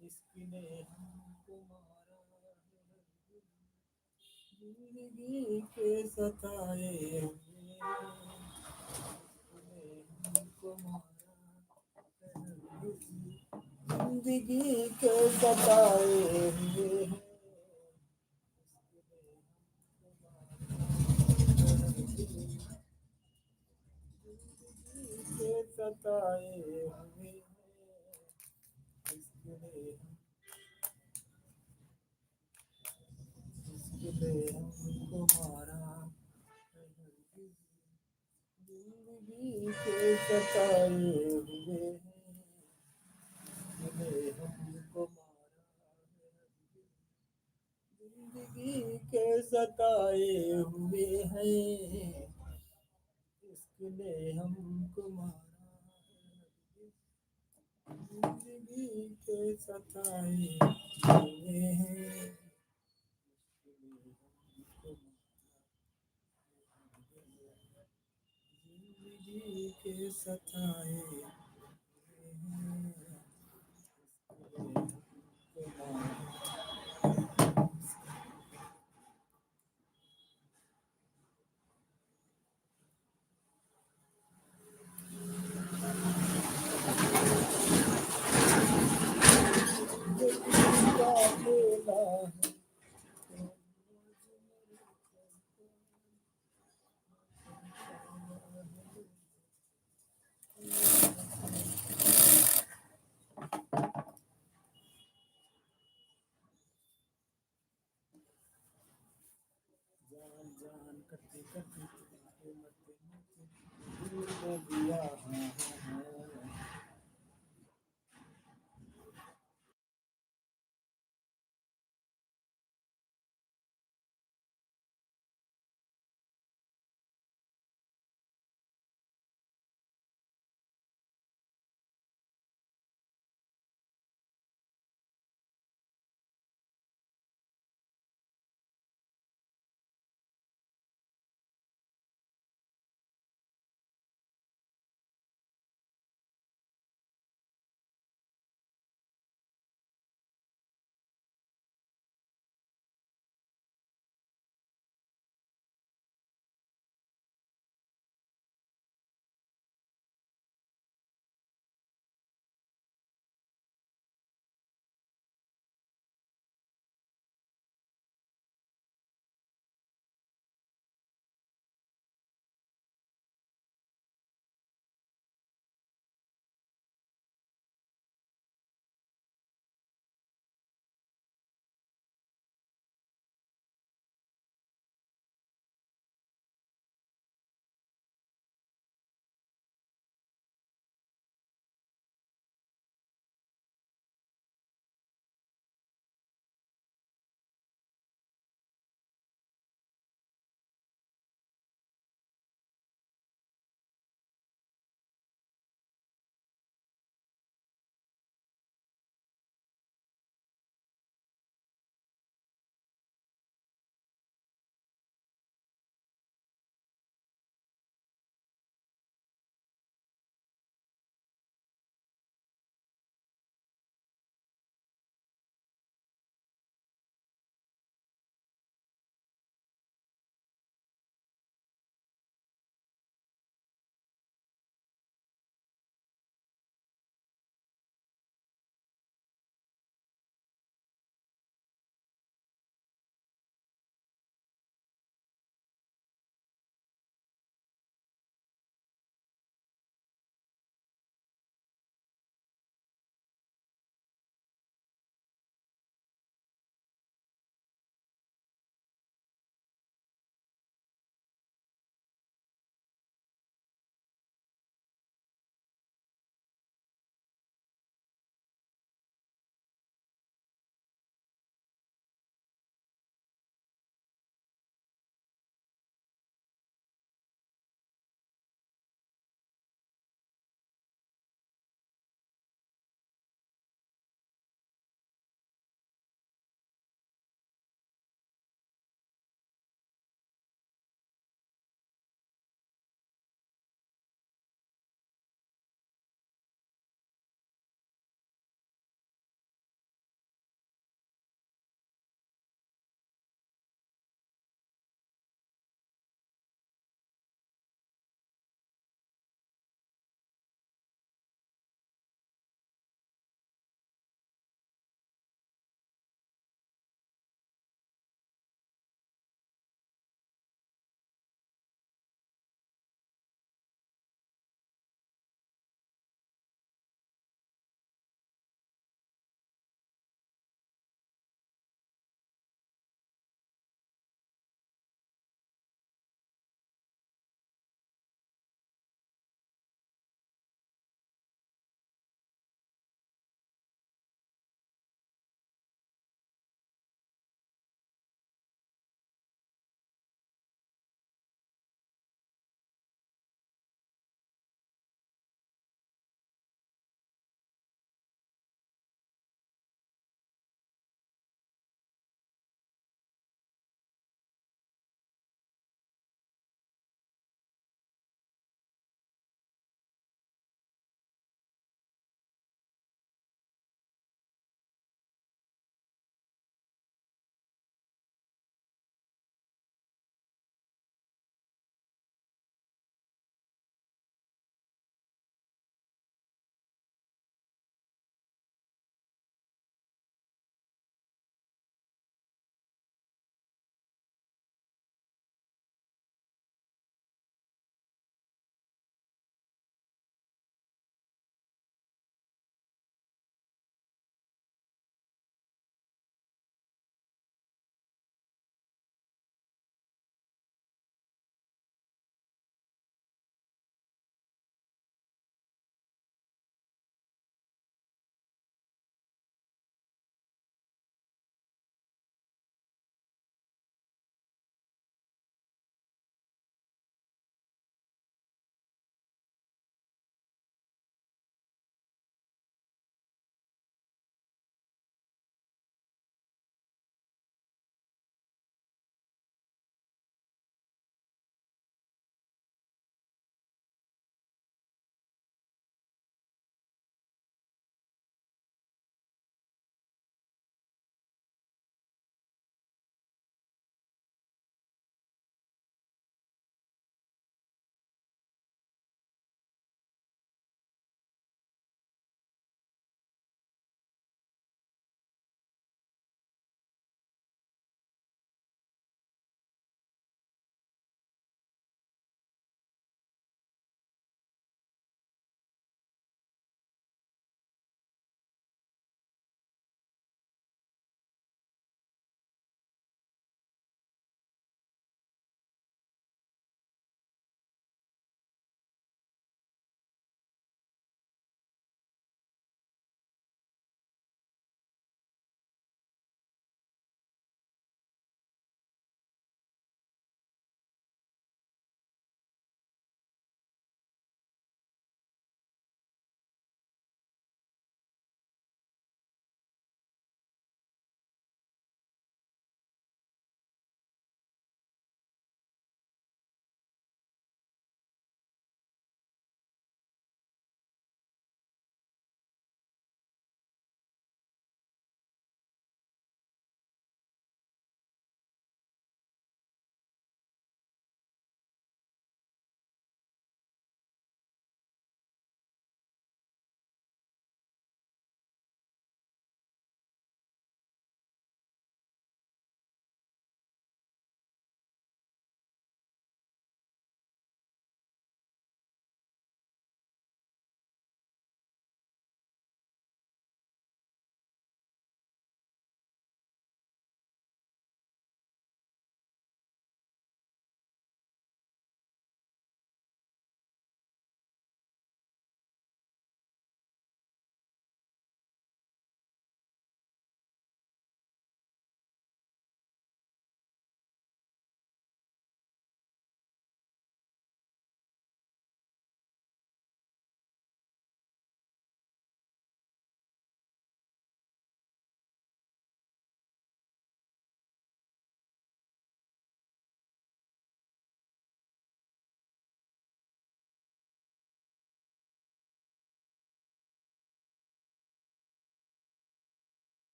इसकी ने हमको मारा है, जिंदगी के सताए हुए हैं, इसने हमको मारा है, जिंदगी के सताए हुए हैं, के सताए हुए हैं, इसने हमको मारा है, जिंदगी के सताए हुए हैं, इसने हमको मारा है, जिंदगी के सताए हुए हैं, इसने हमको मारा है, जिंदगी के सताए हुए हैं, जिंदगी के सताए हुए हैं, इसने हमको मारा। ये किसी का खेला है, जान जान करते करते मरते मरते दिल में दिया है।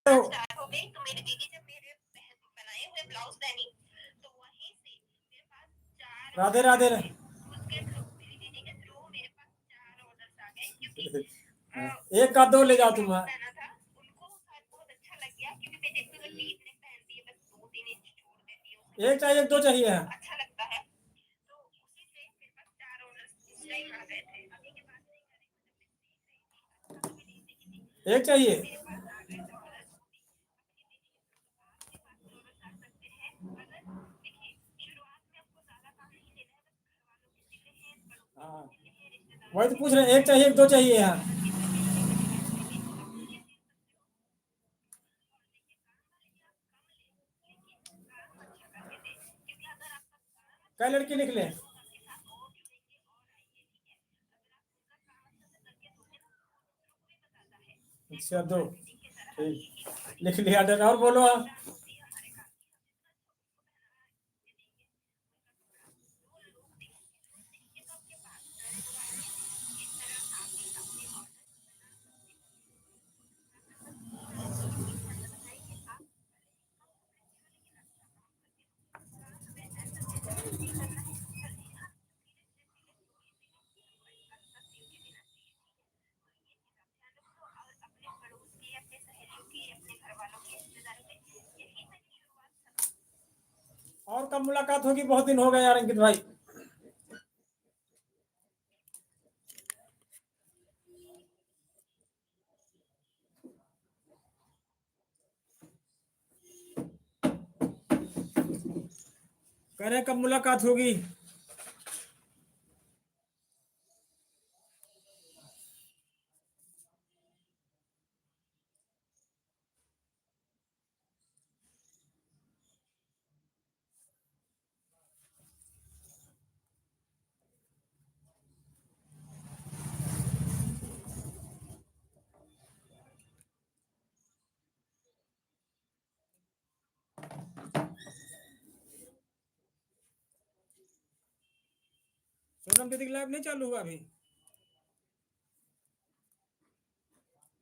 स्टार्ट हो गई तो मेरी दीदी जब मेरे बनाए हुए ब्लाउज पहनी तो वहीं से मेरे पास 4 राधे राधे। उसके थ्रू मेरी दीदी के थ्रू मेरे पास 4 ऑर्डर्स आ गए क्योंकि एक का दो ले जाओ तुम। पहना था उनको शायद बहुत अच्छा लग गया क्योंकि मैं देखती हूँ डीप नेक पहनती है बस 2-3 इंच छोड़ देती है एक चाहिए दो चाहिए। अच्छा लगता है तो उसी से मेरे पास 4 ऑर्डर्स उस टाइम आ गए थे अभी के पास नहीं करेंगे एक चाहिए। मेरे पास आ गए थे ऑर्डर्स हाँ वही तो पूछ रहे हैं, एक चाहिए दो चाहिए यहाँ। क्या लड़की लिख ले। अच्छा दो ठीक लिख लिया ऑर्डर। और बोलो आप। और कब मुलाकात होगी, बहुत दिन हो गए यार अंकित भाई। कह रहे हैं कब मुलाकात होगी। सोनम दीदी लाइव नहीं चालू हुआ अभी।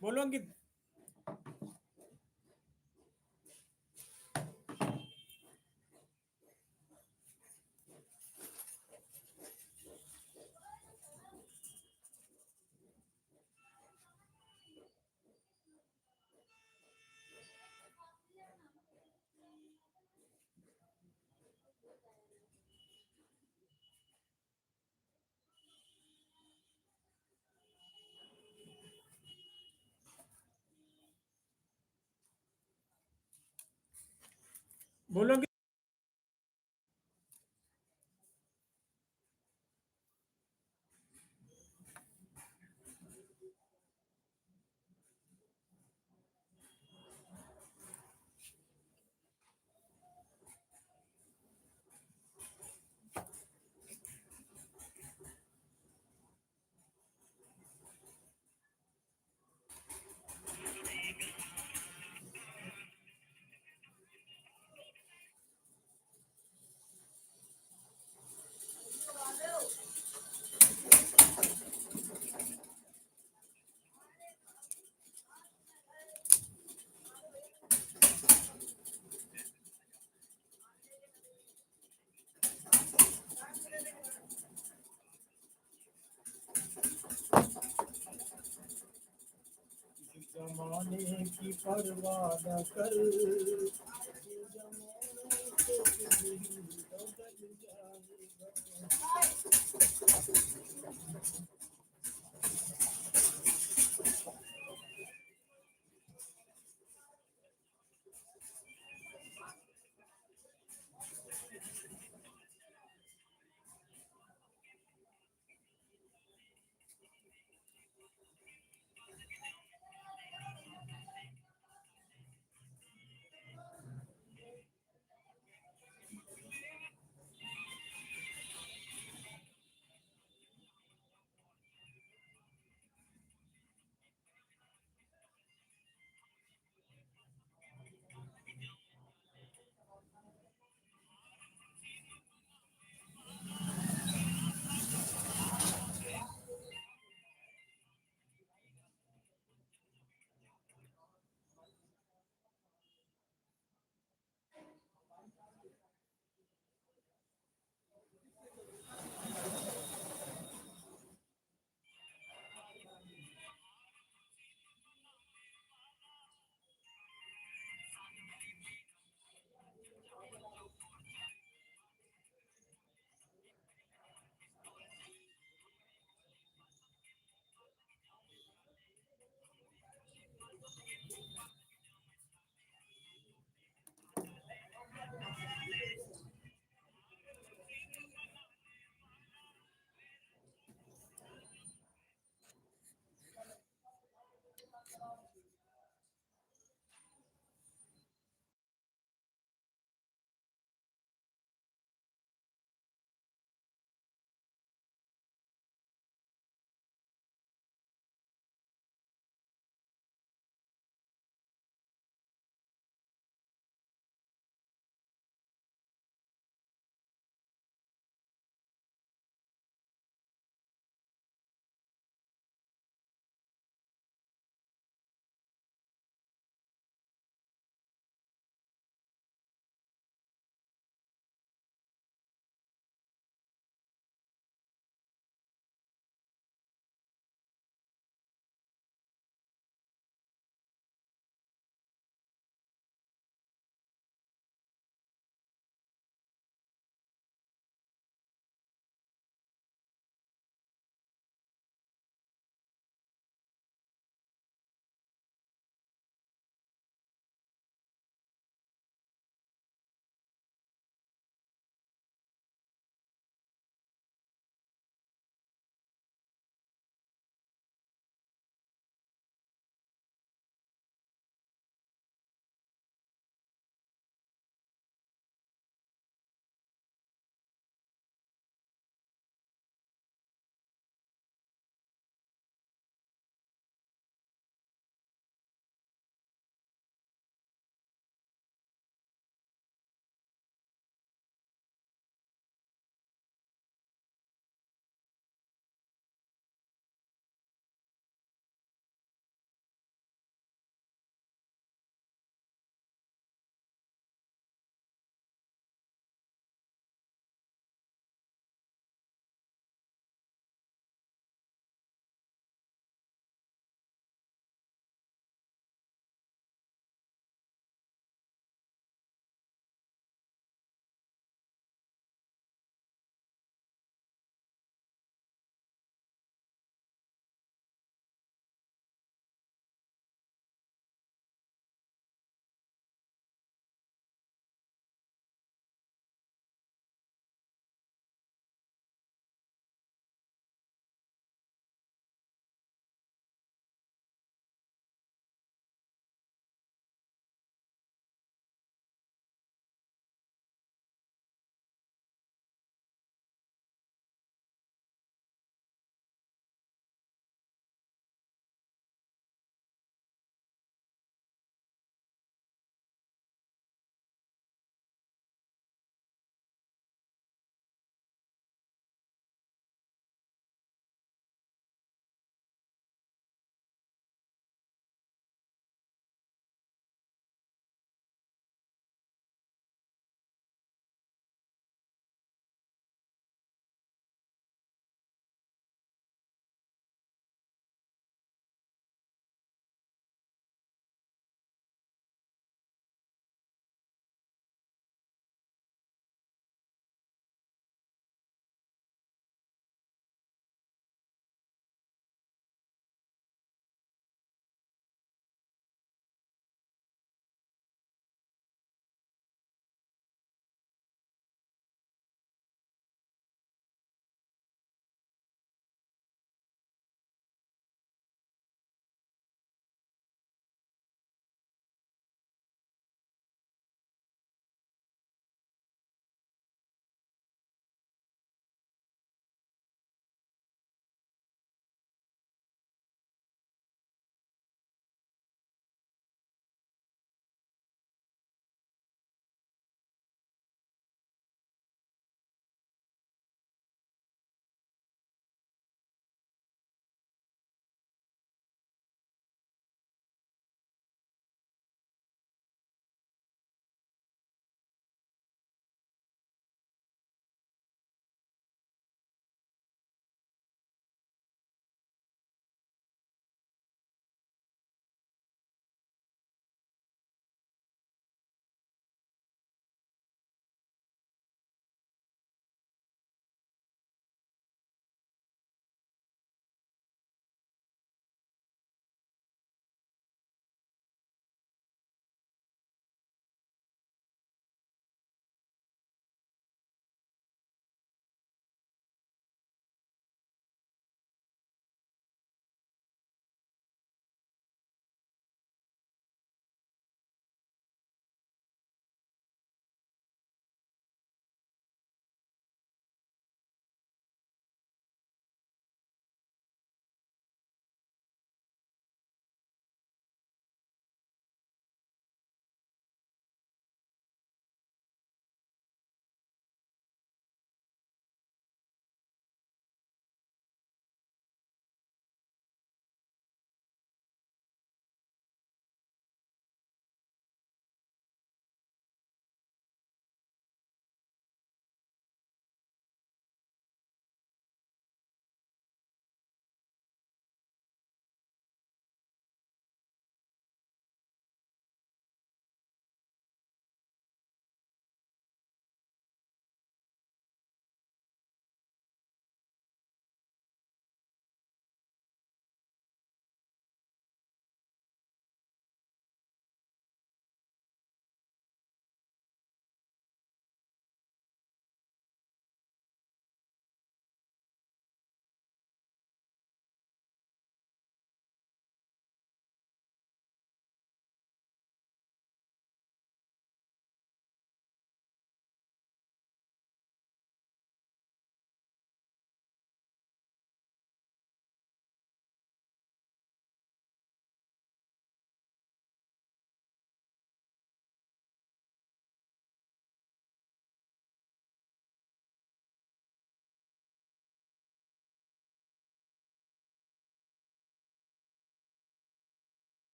बोलो अंकित। बोलो अंकित। जमाने की परवाह न कर, जमाने को भी बदल जाएगा।